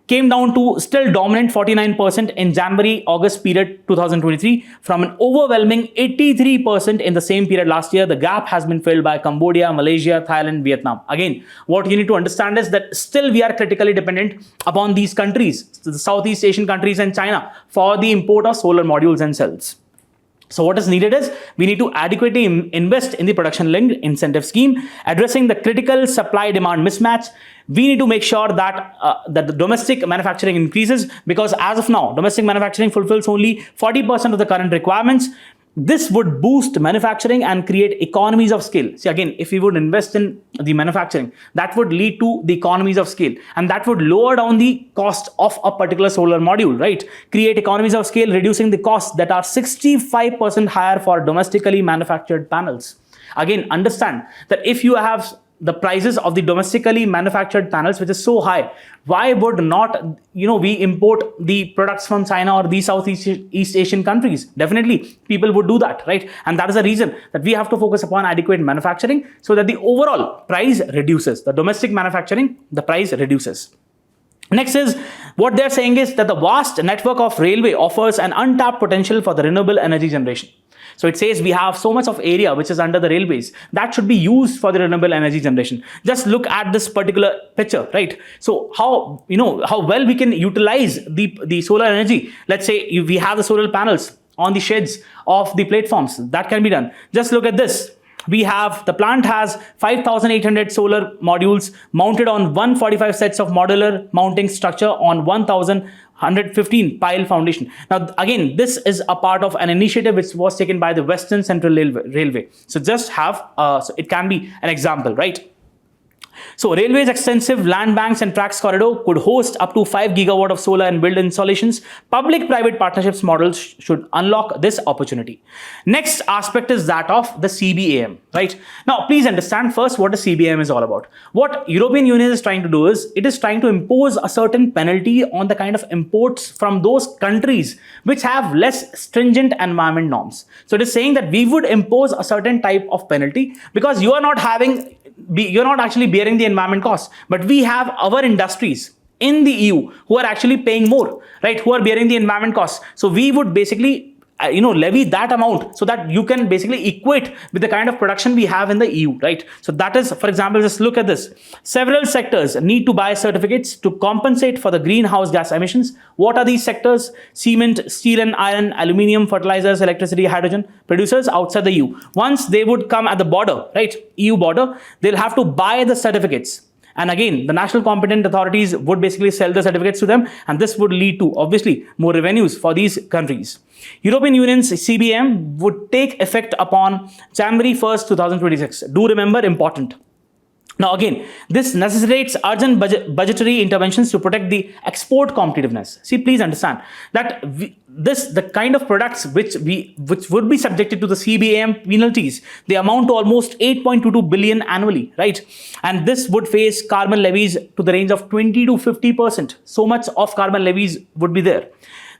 came down to still dominant 49% in January-August period 2023 from an overwhelming 83% in the same period last year. The gap has been filled by Cambodia, Malaysia, Thailand, Vietnam. Again, what you need to understand is that still we are critically dependent upon these countries, the Southeast Asian countries and China, for the import of solar modules and cells. So what is needed is we need to adequately invest in the production-linked incentive scheme, addressing the critical supply-demand mismatch. We need to make sure that that the domestic manufacturing increases, because as of now, domestic manufacturing fulfills only 40% of the current requirements. This would boost manufacturing and create economies of scale. See, again, if we would invest in the manufacturing, that would lead to the economies of scale, and that would lower down the cost of a particular solar module, right? Create economies of scale, reducing the costs that are 65% higher for domestically manufactured panels. Again, understand that if you have the prices of the domestically manufactured panels, which is so high, why would not, we import the products from China or the Southeast Asian countries? Definitely, people would do that, right? And that is the reason that we have to focus upon adequate manufacturing so that the overall price reduces. The domestic manufacturing, the price reduces. Next is, what they're saying is that the vast network of railway offers an untapped potential for the renewable energy generation. So it says we have so much of area which is under the railways that should be used for the renewable energy generation. Just look at this particular picture, right? So how well we can utilize the solar energy. Let's say we have the solar panels on the sheds of the platforms. That can be done. Just look at this. The plant has 5,800 solar modules mounted on 145 sets of modular mounting structure on 1,115 pile foundation. Now, again, this is a part of an initiative which was taken by the Western Central Railway. So just so it can be an example, right? So railways extensive land banks and tracks corridor could host up to 5 gigawatt of solar and build installations. Public-private partnerships models should unlock this opportunity. Next aspect is that of the CBAM, right? Now, please understand first what the CBAM is all about. What European Union is trying to do is, it is trying to impose a certain penalty on the kind of imports from those countries which have less stringent environment norms. So it is saying that we would impose a certain type of penalty because you're not actually bearing the environment costs, but we have our industries in the EU who are actually paying more, right? Who are bearing the environment costs. So we would basically levy that amount so that you can basically equate with the kind of production we have in the EU, right? So that is, for example, just look at this. Several sectors need to buy certificates to compensate for the greenhouse gas emissions. What are these sectors? Cement, steel and iron, aluminium, fertilizers, electricity, hydrogen producers outside the EU. Once they would come at the border, right? EU border, they'll have to buy the certificates. And again, the national competent authorities would basically sell the certificates to them, and this would lead to obviously more revenues for these countries. European Union's CBAM would take effect upon January 1st, 2026. Do remember, important. Now again, this necessitates urgent budgetary interventions to protect the export competitiveness. See, please understand that the kind of products which would be subjected to the CBAM penalties, they amount to almost 8.22 billion annually, right? And this would face carbon levies to the range of 20 to 50%. So much of carbon levies would be there.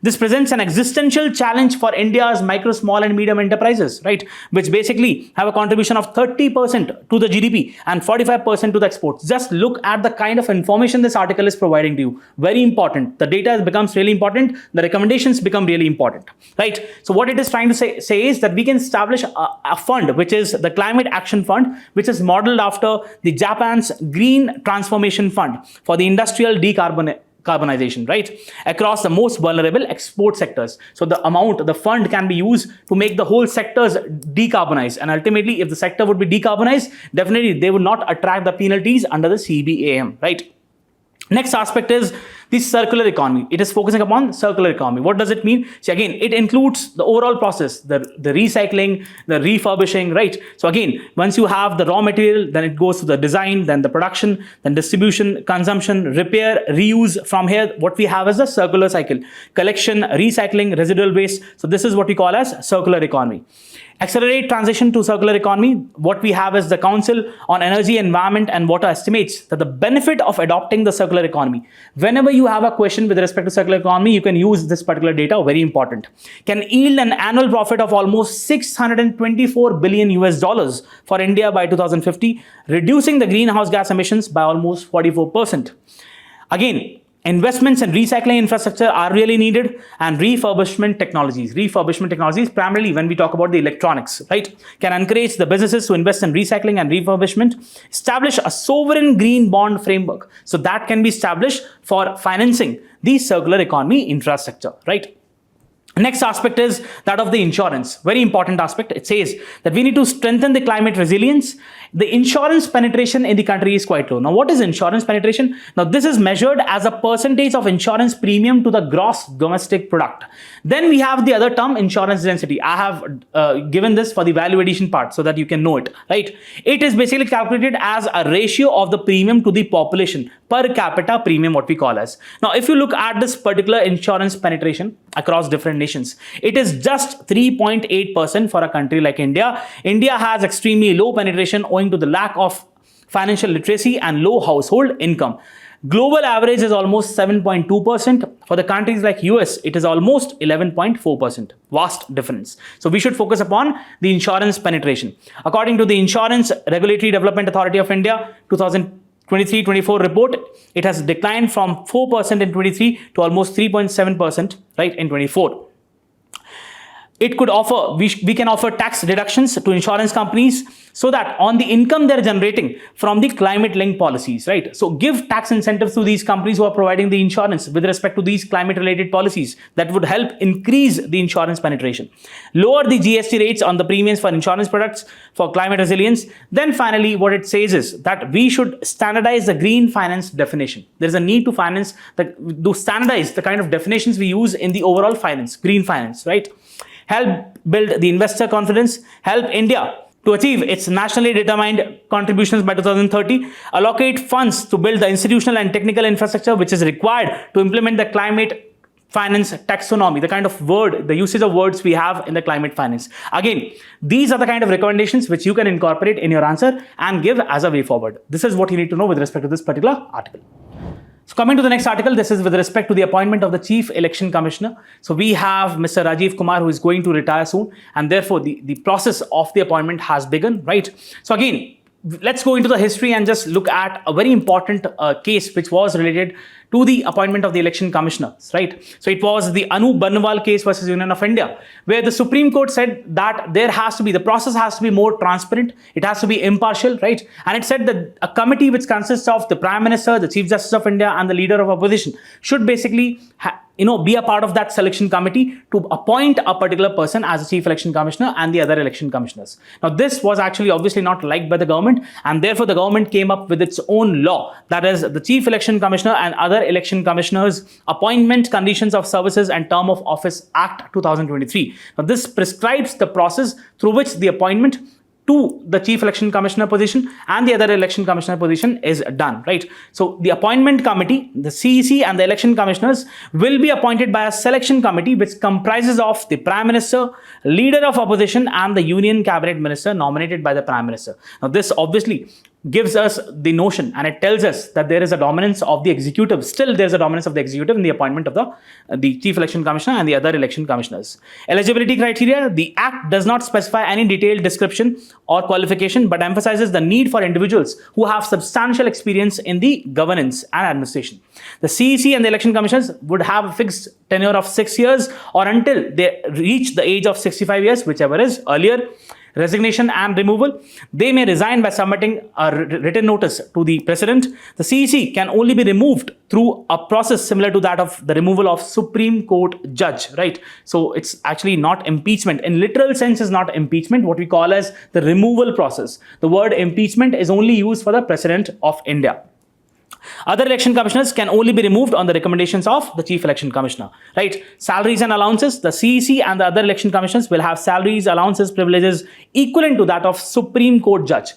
This presents an existential challenge for India's micro, small and medium enterprises, right? Which basically have a contribution of 30% to the GDP and 45% to the exports. Just look at the kind of information this article is providing to you. Very important. The data becomes really important. The recommendations become really important, right? So what it is trying to say is that we can establish a fund, which is the Climate Action Fund, which is modeled after the Japan's Green Transformation Fund for the industrial decarbonization, right, across the most vulnerable export sectors. So the fund can be used to make the whole sectors decarbonize, and ultimately if the sector would be decarbonized, definitely they would not attract the penalties under the CBAM, right? Next aspect is the circular economy. It is focusing upon circular economy. What does it mean? See, again, it includes the overall process, the recycling, the refurbishing, right? So again, once you have the raw material, then it goes to the design, then the production, then distribution, consumption, repair, reuse. From here, what we have is the circular cycle: collection, recycling, residual waste. So this is what we call as circular economy. Accelerate transition to circular economy. What we have is the Council on Energy, Environment and Water estimates that the benefit of adopting the circular economy. Whenever you have a question with respect to circular economy, you can use this particular data, very important. Can yield an annual profit of almost 624 billion US dollars for India by 2050, reducing the greenhouse gas emissions by almost 44%. Again, investments in recycling infrastructure are really needed, and refurbishment technologies, primarily when we talk about the electronics, right, can encourage the businesses to invest in recycling and refurbishment. Establish a sovereign green bond framework, so that can be established for financing the circular economy infrastructure, right? Next aspect is that of the insurance. Very important aspect. It says that we need to strengthen the climate resilience. The insurance penetration in the country is quite low. Now, what is insurance penetration? Now, this is measured as a percentage of insurance premium to the gross domestic product. Then we have the other term, insurance density. I have given this for the value addition part so that you can know it, right? It is basically calculated as a ratio of the premium to the population, per capita premium, what we call as. Now, if you look at this particular insurance penetration across different nations, it is just 3.8% for a country like India. India has extremely low penetration owing to the lack of financial literacy and low household income. Global average is almost 7.2%. For the countries like US, it is almost 11.4%. Vast difference. So we should focus upon the insurance penetration. According to the Insurance Regulatory Development Authority of India, 2023-24 report, it has declined from 4% in 23 to almost 3.7%, right, in 24. It could offer, we can offer tax deductions to insurance companies so that on the income they're generating from the climate linked policies, right? So give tax incentives to these companies who are providing the insurance with respect to these climate related policies. That would help increase the insurance penetration. Lower the GST rates on the premiums for insurance products for climate resilience. Then finally, what it says is that we should standardize the green finance definition. There's a need to standardize the kind of definitions we use in the overall finance, green finance, right? Help build the investor confidence, help India to achieve its nationally determined contributions by 2030, allocate funds to build the institutional and technical infrastructure which is required to implement the climate finance taxonomy, the kind of the usage of words we have in the climate finance. Again, these are the kind of recommendations which you can incorporate in your answer and give as a way forward. This is what you need to know with respect to this particular article. So coming to the next article, this is with respect to the appointment of the Chief Election Commissioner. So we have Mr. Rajiv Kumar, who is going to retire soon, and therefore the process of the appointment has begun, right? So again, let's go into the history and just look at a very important case which was related to the appointment of the election commissioners, right? So it was the Anu Barnwal case versus Union of India, where the Supreme Court said that the process has to be more transparent, it has to be impartial, right? And it said that a committee which consists of the Prime Minister, the Chief Justice of India and the Leader of Opposition should basically be a part of that selection committee to appoint a particular person as a chief election commissioner and the other election commissioners. Now, this was actually obviously not liked by the government, and therefore the government came up with its own law, that is the chief election commissioner and other Election Commissioners, Appointment, Conditions of Services and Term of Office Act 2023. Now, this prescribes the process through which the appointment to the Chief Election Commissioner position and the other Election Commissioner position is done, right? So the appointment committee, the CEC and the election commissioners will be appointed by a selection committee which comprises of the Prime Minister, Leader of Opposition and the Union Cabinet Minister nominated by the Prime Minister. Now this obviously gives us the notion and it tells us that there is a dominance of the executive. Still, there's a dominance of the executive in the appointment of the Chief Election Commissioner and the other election commissioners. Eligibility criteria, the Act does not specify any detailed description or qualification, but emphasizes the need for individuals who have substantial experience in the governance and administration. The CEC and the election commissioners would have a fixed tenure of 6 years or until they reach the age of 65 years, whichever is earlier. Resignation and removal, they may resign by submitting a written notice to the president. The CEC can only be removed through a process similar to that of the removal of Supreme Court judge, right? So it's actually not impeachment. In literal sense is not impeachment, what we call as the removal process. The word impeachment is only used for the President of India. Other election commissioners can only be removed on the recommendations of the Chief Election Commissioner, right? Salaries and allowances, the CEC and the other election commissioners will have salaries, allowances, privileges equivalent to that of Supreme Court judge.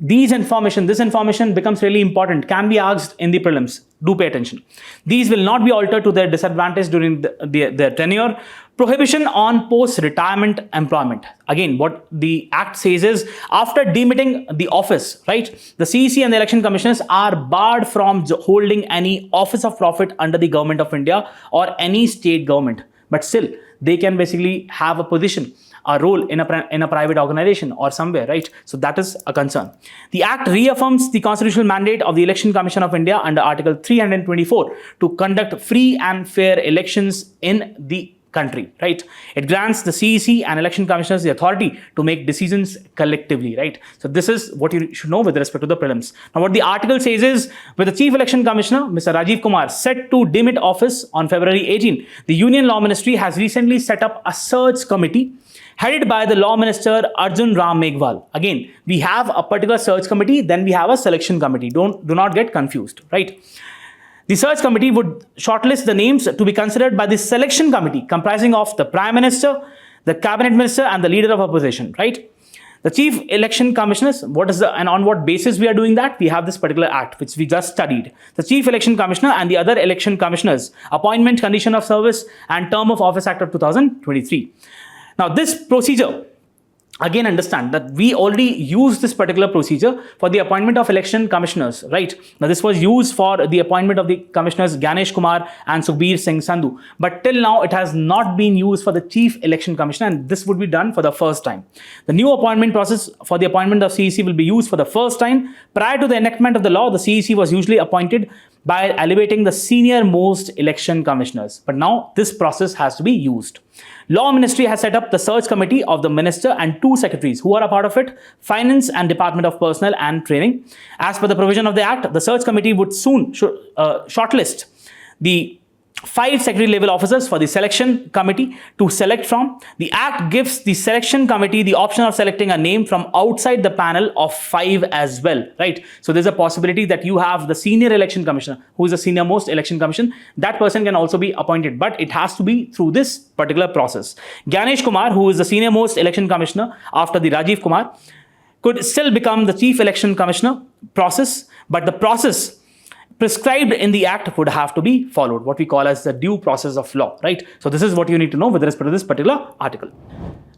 This information becomes really important, can be asked in the prelims. Do pay attention. These will not be altered to their disadvantage during their tenure. Prohibition on post-retirement employment. Again, what the Act says is, after demitting the office, right, the CEC and the election commissioners are barred from holding any office of profit under the government of India or any state government. But still, they can basically have a position, a role in a private organization or somewhere, right? So that is a concern. The Act reaffirms the constitutional mandate of the Election Commission of India under Article 324 to conduct free and fair elections in the country, right? It grants the CEC and election commissioners the authority to make decisions collectively, right? So this is what you should know with respect to the prelims. Now, what the article says is, with the Chief Election Commissioner, Mr. Rajiv Kumar, set to demit office on February 18, the Union Law Ministry has recently set up a search committee headed by the Law Minister Arjun Ram Meghwal. Again, we have a particular search committee, then we have a selection committee. Do not get confused, right? The search committee would shortlist the names to be considered by the selection committee comprising of the Prime Minister, the Cabinet Minister and the Leader of Opposition, right? The Chief Election Commissioners, and on what basis we are doing that? We have this particular act which we just studied. The Chief Election Commissioner and the other election commissioners, Appointment, Condition of Service and Term of Office Act of 2023. Now this procedure, again, understand that we already use this particular procedure for the appointment of election commissioners, right? Now, this was used for the appointment of the commissioners Ganesh Kumar and Sukhbir Singh Sandhu. But till now, it has not been used for the Chief Election Commissioner, and this would be done for the first time. The new appointment process for the appointment of CEC will be used for the first time. Prior to the enactment of the law, the CEC was usually appointed by elevating the senior most election commissioners. But now this process has to be used. Law Ministry has set up the search committee of the minister and 2 secretaries who are a part of it, Finance and Department of Personnel and Training. As per the provision of the Act, the search committee would soon shortlist the 5 secretary level officers for the selection committee to select from. The Act gives the selection committee the option of selecting a name from outside the panel of 5 as well, right? So there's a possibility that you have the senior election commissioner, who is the senior most election commission. That person can also be appointed, but it has to be through this particular process. Ganesh Kumar, who is the senior most election commissioner after the Rajiv Kumar, could still become the chief election commissioner process, but the process prescribed in the Act would have to be followed, what we call as the due process of law, right? So this is what you need to know with respect to this particular article.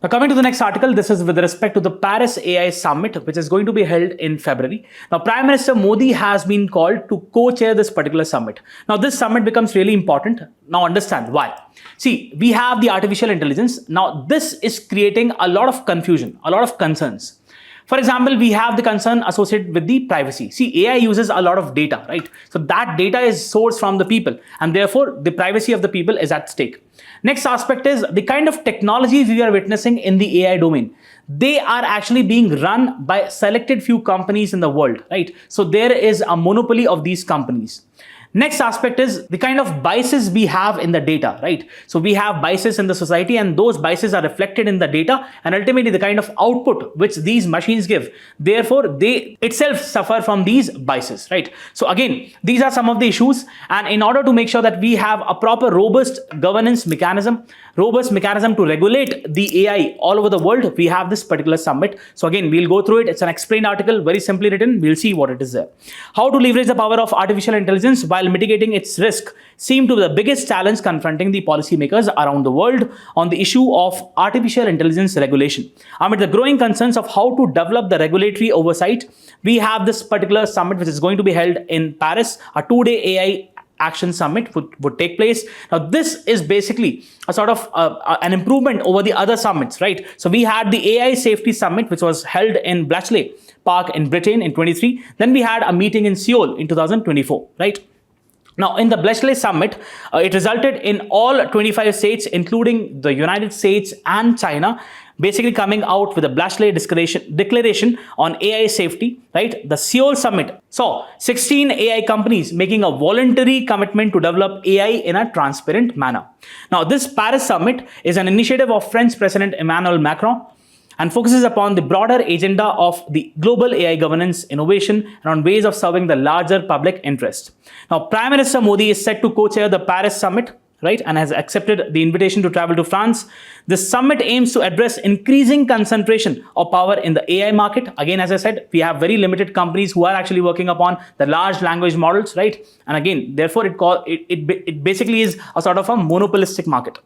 Now, coming to the next article, this is with respect to the Paris AI Summit, which is going to be held in February. Now, Prime Minister Modi has been called to co-chair this particular summit. Now, this summit becomes really important. Now, understand why. See, we have the artificial intelligence. Now, this is creating a lot of confusion, a lot of concerns. For example, we have the concern associated with the privacy. See, AI uses a lot of data, right? So that data is sourced from the people, and therefore the privacy of the people is at stake. Next aspect is the kind of technologies we are witnessing in the AI domain. They are actually being run by selected few companies in the world, right? So there is a monopoly of these companies. Next aspect is the kind of biases we have in the data, right? So we have biases in the society, and those biases are reflected in the data, and ultimately the kind of output which these machines give, therefore they itself suffer from these biases, right? So again, these are some of the issues, and in order to make sure that we have a proper robust governance mechanism, to regulate the AI all over the world, we have this particular summit. So again, we'll go through it. It's an explained article, very simply written. We'll see what it is there. How to leverage the power of artificial intelligence while mitigating its risk seem to be the biggest challenge confronting the policymakers around the world on the issue of artificial intelligence regulation. Amid the growing concerns of how to develop the regulatory oversight, we have this particular summit which is going to be held in Paris, a 2-day AI Action Summit would take place. Now, this is basically a sort of an improvement over the other summits, right? So we had the AI Safety Summit, which was held in Glacial Park in Britain in 23. Then we had a meeting in Seoul in 2024, right? Now, in the Glacial Summit, it resulted in all 25 states, including the United States and China, basically coming out with a Glacial declaration on AI safety, right? The Seoul Summit saw 16 AI companies making a voluntary commitment to develop AI in a transparent manner. Now, this Paris Summit is an initiative of French President Emmanuel Macron and focuses upon the broader agenda of the global AI governance, innovation, and on ways of serving the larger public interest. Now, Prime Minister Modi is set to co-chair the Paris Summit, right, and has accepted the invitation to travel to France. This summit aims to address increasing concentration of power in the AI market. Again, as I said, we have very limited companies who are actually working upon the large language models, right? And again, therefore, it basically is a sort of a monopolistic market,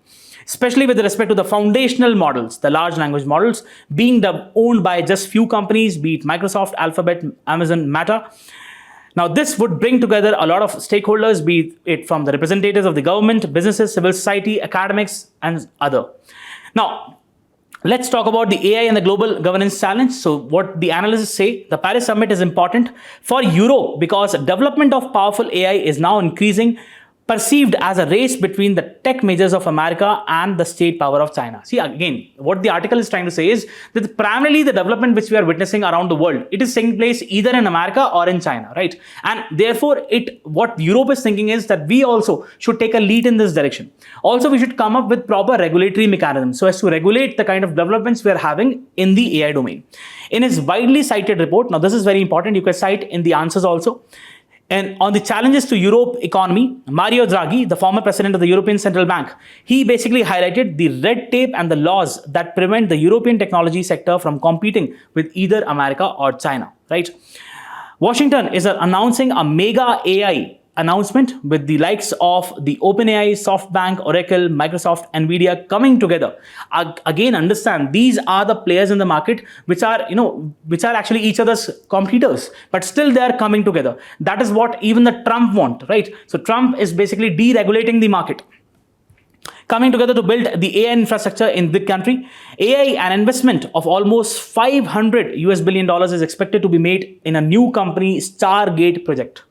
especially with respect to the foundational models, the large language models being owned by just few companies, be it Microsoft, Alphabet, Amazon, Meta. Now, this would bring together a lot of stakeholders, be it from the representatives of the government, businesses, civil society, academics, and other. Now, let's talk about the AI and the global governance challenge. So what the analysts say, the Paris Summit is important for Europe because development of powerful AI is now increasing, perceived as a race between the tech majors of America and the state power of China. See, again, what the article is trying to say is that primarily the development which we are witnessing around the world, it is taking place either in America or in China, right? And therefore, what Europe is thinking is that we also should take a lead in this direction. Also, we should come up with proper regulatory mechanisms so as to regulate the kind of developments we are having in the AI domain. In his widely cited report, now this is very important, you can cite in the answers also, and on the challenges to Europe economy, Mario Draghi, the former president of the European Central Bank, he basically highlighted the red tape and the laws that prevent the European technology sector from competing with either America or China, right? Washington is announcing a mega AI announcement with the likes of the OpenAI, SoftBank, Oracle, Microsoft, Nvidia coming together. Again, understand these are the players in the market which are actually each other's competitors, but still they are coming together. That is what even the Trump want, right? So Trump is basically deregulating the market, coming together to build the AI infrastructure in the country. AI, an investment of almost $500 billion is expected to be made in a new company, Stargate project.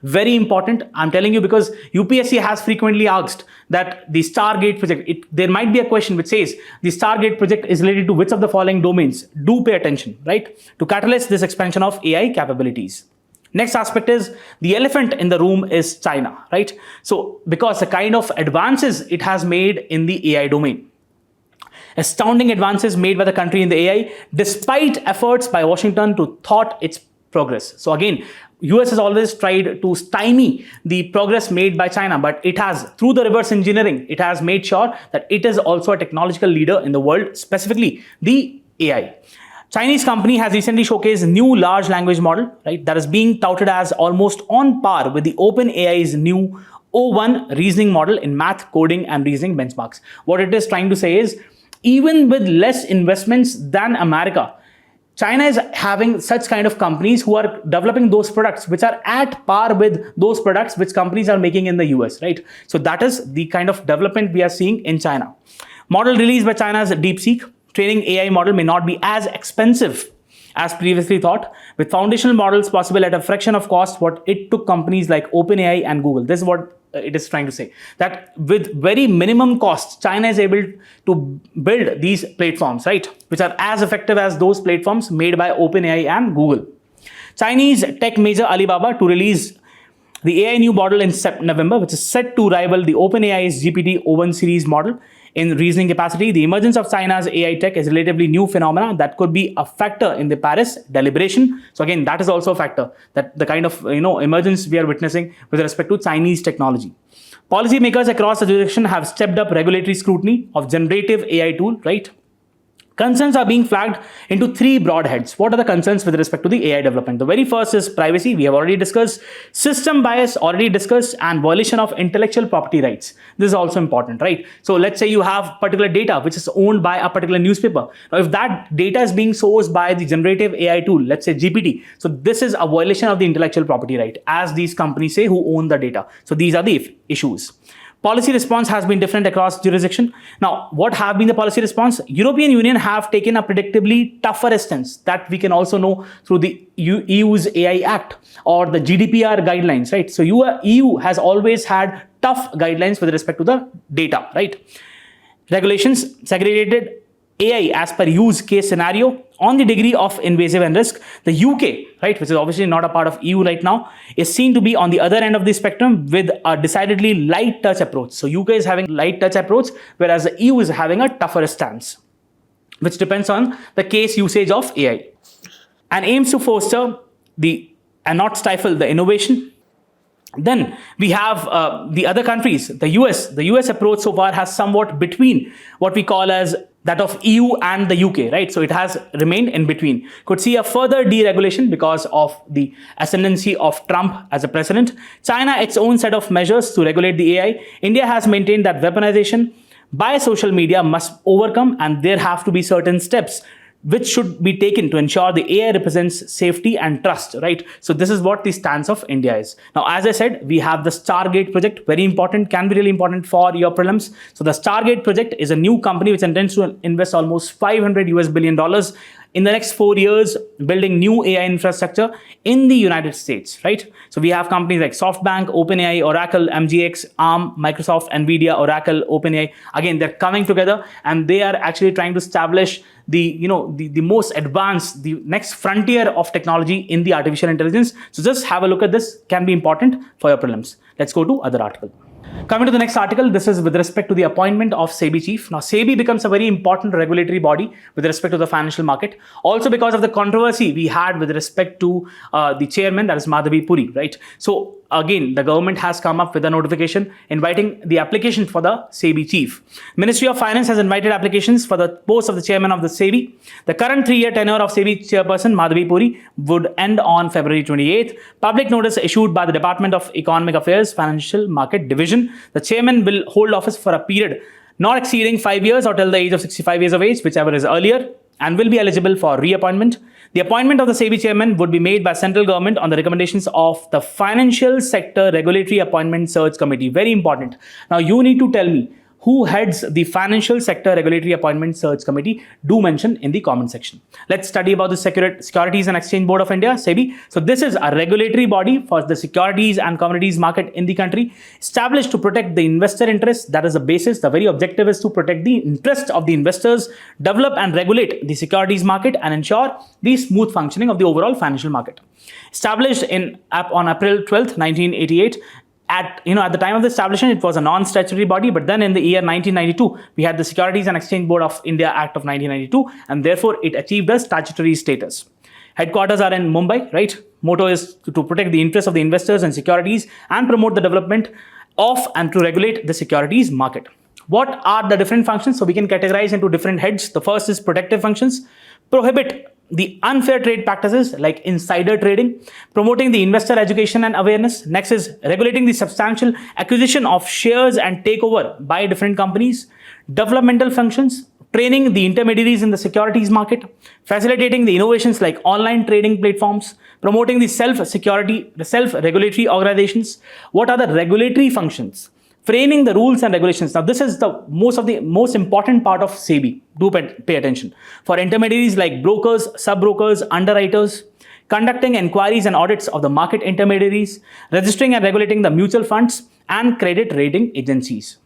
Very important, I'm telling you, because UPSC has frequently asked that the Stargate project, there might be a question which says the Stargate project is related to which of the following domains. Do pay attention, right? To catalyze this expansion of AI capabilities. Next aspect is the elephant in the room is China, right? So because the kind of advances it has made in the AI domain. Astounding advances made by the country in the AI, despite efforts by Washington to thwart its progress. So again, US has always tried to stymie the progress made by China, but it has, through the reverse engineering, it has made sure that it is also a technological leader in the world, specifically the AI. Chinese company has recently showcased a new large language model, right, that is being touted as almost on par with the OpenAI's new O1 reasoning model in math, coding, and reasoning benchmarks. What it is trying to say is, even with less investments than America, China is having such kind of companies who are developing those products which are at par with those products which companies are making in the US, right? So that is the kind of development we are seeing in China. Model released by China's DeepSeek. Training AI model may not be as expensive as previously thought, with foundational models possible at a fraction of cost what it took companies like OpenAI and Google. This is what it is trying to say, that with very minimum costs, China is able to build these platforms, right, which are as effective as those platforms made by OpenAI and Google. Chinese tech major Alibaba to release the AI new model in November, which is set to rival the OpenAI's GPT-O1 series model in reasoning capacity. The emergence of China's AI tech is a relatively new phenomena that could be a factor in the Paris deliberation. So again, that is also a factor, that the kind of emergence we are witnessing with respect to Chinese technology. Policymakers across the jurisdiction have stepped up regulatory scrutiny of generative AI tool, right? Concerns are being flagged into three broad heads. What are the concerns with respect to the AI development? The very first is privacy. We have already discussed. System bias, already discussed, and violation of intellectual property rights. This is also important, right? So let's say you have particular data which is owned by a particular newspaper. Now, if that data is being sourced by the generative AI tool, let's say GPT, so this is a violation of the intellectual property right, as these companies say who own the data. So these are the issues. Policy response has been different across jurisdiction. Now, what have been the policy response? European Union have taken a predictably tougher stance that we can also know through the EU's AI Act or the GDPR guidelines, right? So EU has always had tough guidelines with respect to the data, right? Regulations segregated AI as per use case scenario on the degree of invasive and risk. The UK, right, which is obviously not a part of EU right now, is seen to be on the other end of the spectrum with a decidedly light touch approach. So UK is having light touch approach, whereas the EU is having a tougher stance, which depends on the case usage of AI, and aims to foster and not stifle the innovation. Then we have the other countries, the US. The US approach so far has somewhat between what we call as that of EU and the UK, right? So it has remained in between. Could see a further deregulation because of the ascendancy of Trump as a president. China, its own set of measures to regulate the AI. India has maintained that weaponization by social media must overcome, and there have to be certain steps which should be taken to ensure the AI represents safety and trust, right? So this is what the stance of India is. Now, as I said, we have the Stargate project, very important, can be really important for your prelims. So the Stargate project is a new company which intends to invest almost $500 billion in the next 4 years, building new AI infrastructure in the United States, right? So we have companies like SoftBank, OpenAI, Oracle, MGX, ARM, Microsoft, NVIDIA, Oracle, OpenAI. Again, they're coming together and they are actually trying to establish the most advanced, the next frontier of technology in the artificial intelligence. So just have a look at this, can be important for your prelims. Let's go to other article. Coming to the next article, this is with respect to the appointment of SEBI chief. Now, SEBI becomes a very important regulatory body with respect to the financial market. Also because of the controversy we had with respect to the chairman, that is Madhavi Puri, right? So again, the government has come up with a notification inviting the application for the SEBI chief. Ministry of Finance has invited applications for the post of the chairman of the SEBI. The current 3-year tenure of SEBI chairperson Madhavi Puri would end on February 28th. Public notice issued by the Department of Economic Affairs Financial Market Division. The chairman will hold office for a period not exceeding 5 years or till the age of 65 years of age, whichever is earlier, and will be eligible for reappointment. The appointment of the SEBI chairman would be made by central government on the recommendations of the Financial Sector Regulatory Appointment Search Committee. Very important. Now, you need to tell me who heads the Financial Sector Regulatory Appointment Search Committee. Do mention in the comment section. Let's study about the Securities and Exchange Board of India, SEBI. So this is a regulatory body for the securities and commodities market in the country, established to protect the investor interests. That is the basis. The very objective is to protect the interests of the investors, develop and regulate the securities market, and ensure the smooth functioning of the overall financial market. Established on April 12th, 1988, at the time of the establishment, it was a non-statutory body, but then in the year 1992, we had the Securities and Exchange Board of India Act of 1992, and therefore it achieved a statutory status. Headquarters are in Mumbai, right? Motto is to protect the interests of the investors and securities and promote the development of and to regulate the securities market. What are the different functions? So we can categorize into different heads. The first is protective functions, prohibit the unfair trade practices like insider trading, promoting the investor education and awareness. Next is regulating the substantial acquisition of shares and takeover by different companies. Developmental functions, training the intermediaries in the securities market, facilitating the innovations like online trading platforms, promoting the self-regulatory organizations. What are the regulatory functions? Framing the rules and regulations. Now, this is the most important part of SEBI. Do pay attention. For intermediaries like brokers, sub-brokers, underwriters, conducting inquiries and audits of the market intermediaries, registering and regulating the mutual funds and credit rating agencies.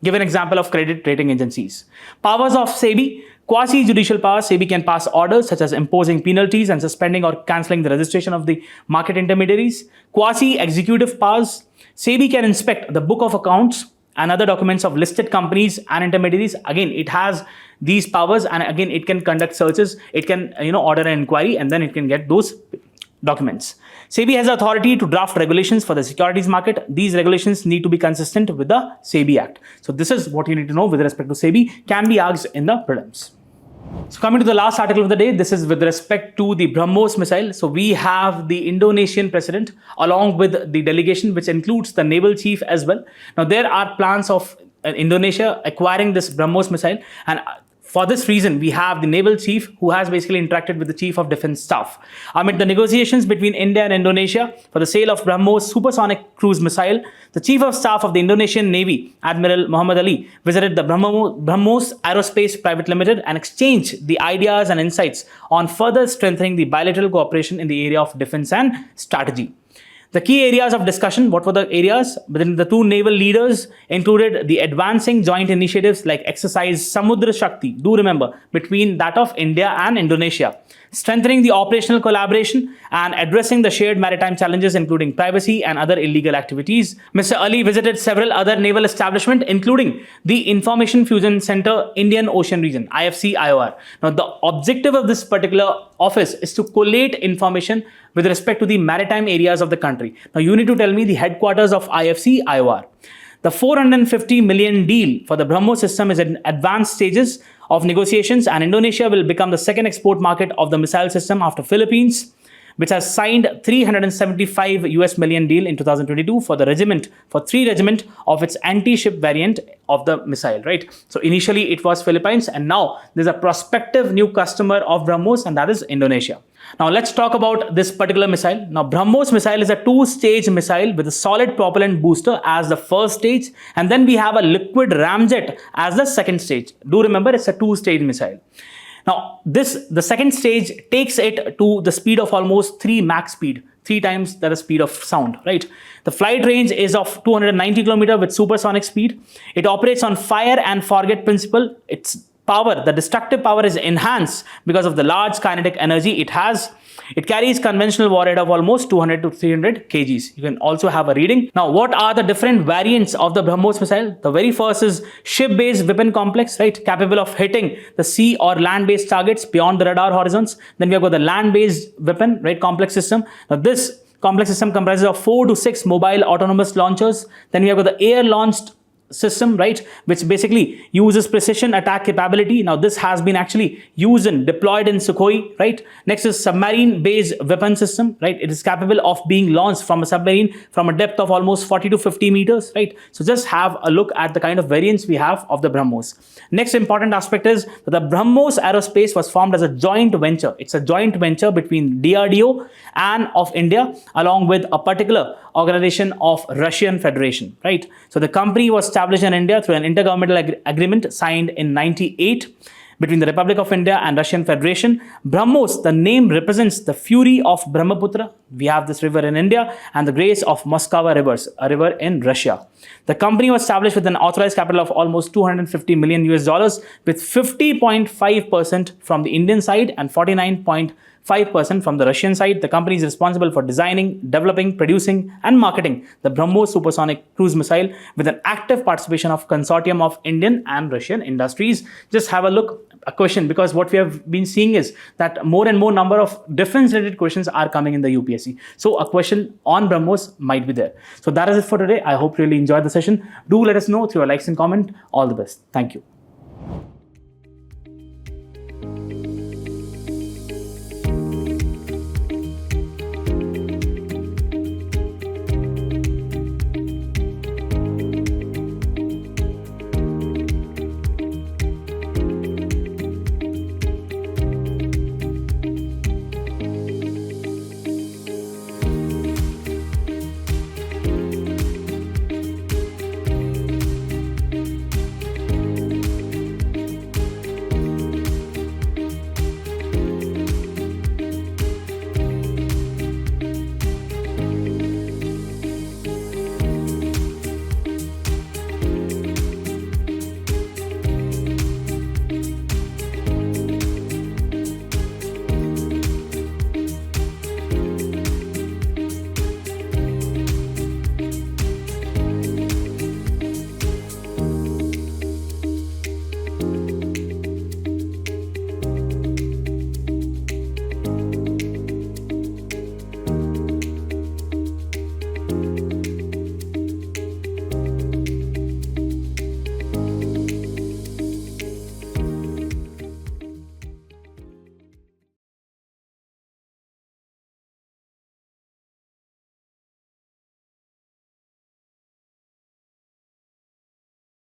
Give an example of credit rating agencies. Powers of SEBI: Quasi-judicial powers, SEBI can pass orders such as imposing penalties and suspending or cancelling the registration of the market intermediaries. Quasi-executive powers, SEBI can inspect the book of accounts and other documents of listed companies and intermediaries. Again, it has these powers, and again, it can conduct searches. It can, order an inquiry, and then it can get those documents. SEBI has authority to draft regulations for the securities market. These regulations need to be consistent with the SEBI Act. So this is what you need to know with respect to SEBI, can be asked in the prelims. So coming to the last article of the day, this is with respect to the BrahMos Missile. So we have the Indonesian president along with the delegation, which includes the naval chief as well. Now there are plans of Indonesia acquiring this BrahMos Missile, and for this reason, we have the naval chief who has basically interacted with the chief of defense staff. Amid the negotiations between India and Indonesia for the sale of BrahMos supersonic cruise missile, the chief of staff of the Indonesian Navy, Admiral Muhammad Ali, visited the BrahMos Aerospace Private Limited and exchanged the ideas and insights on further strengthening the bilateral cooperation in the area of defense and strategy. The key areas of discussion, what were the areas? Within the two naval leaders included the advancing joint initiatives like exercise Samudra Shakti, do remember, between that of India and Indonesia, strengthening the operational collaboration and addressing the shared maritime challenges including privacy and other illegal activities. Mr. Ali visited several other naval establishments including the Information Fusion Center, Indian Ocean Region, IFC IOR. Now the objective of this particular office is to collate information with respect to the maritime areas of the country. Now you need to tell me the headquarters of IFC IOR. The 450 million deal for the BrahMos system is in advanced stages of negotiations, and Indonesia will become the second export market of the missile system after Philippines, which has signed $375 million deal in 2022 for the regiment, for 3 regiment of its anti-ship variant of the missile, right? So initially it was Philippines, and now there's a prospective new customer of BrahMos, and that is Indonesia. Now let's talk about this particular missile. Now BrahMos missile is a 2-stage missile with a solid propellant booster as the first stage, and then we have a liquid ramjet as the second stage. Do remember, it's a 2-stage missile. Now the second stage takes it to the speed of almost 3 Mach speed, 3 times the speed of sound, right? The flight range is of 290 km with supersonic speed. It operates on fire and forget principle. Its power, the destructive power, is enhanced because of the large kinetic energy it has. It carries conventional warhead of almost 200 to 300 kgs. You can also have a reading. Now, what are the different variants of the BrahMos missile? The very first is ship-based weapon complex, right? Capable of hitting the sea or land-based targets beyond the radar horizons. Then we have got the land-based weapon, right, complex system. Now, this complex system comprises of 4 to 6 mobile autonomous launchers. Then we have got the air-launched system, right, which basically uses precision attack capability. Now this has been actually used and deployed in Sukhoi, right? Next is submarine based weapon system, right? It is capable of being launched from a submarine from a depth of almost 40 to 50 meters, right? So just have a look at the kind of variants we have of the BrahMos. Next important aspect is that the BrahMos Aerospace was formed as a joint venture. It's a joint venture between DRDO and of India along with a particular organization of Russian Federation, right? So the company was established in India through an intergovernmental agreement signed in 98 between the Republic of India and Russian Federation. BrahMos, the name represents the fury of Brahmaputra. We have this river in India, and the grace of Moskva rivers, a river in Russia. The company was established with an authorized capital of almost 250 million US dollars, with 50.5% from the Indian side and 49.5% from the Russian side. The company is responsible for designing, developing, producing, and marketing the BrahMos supersonic cruise missile with an active participation of consortium of Indian and Russian industries. Just have a look. A question, because what we have been seeing is that more and more number of defense related questions are coming in the UPSC. So a question on BrahMos might be there. So that is it for today. I hope you really enjoyed the session. Do let us know through your likes and comment. All the best. Thank you.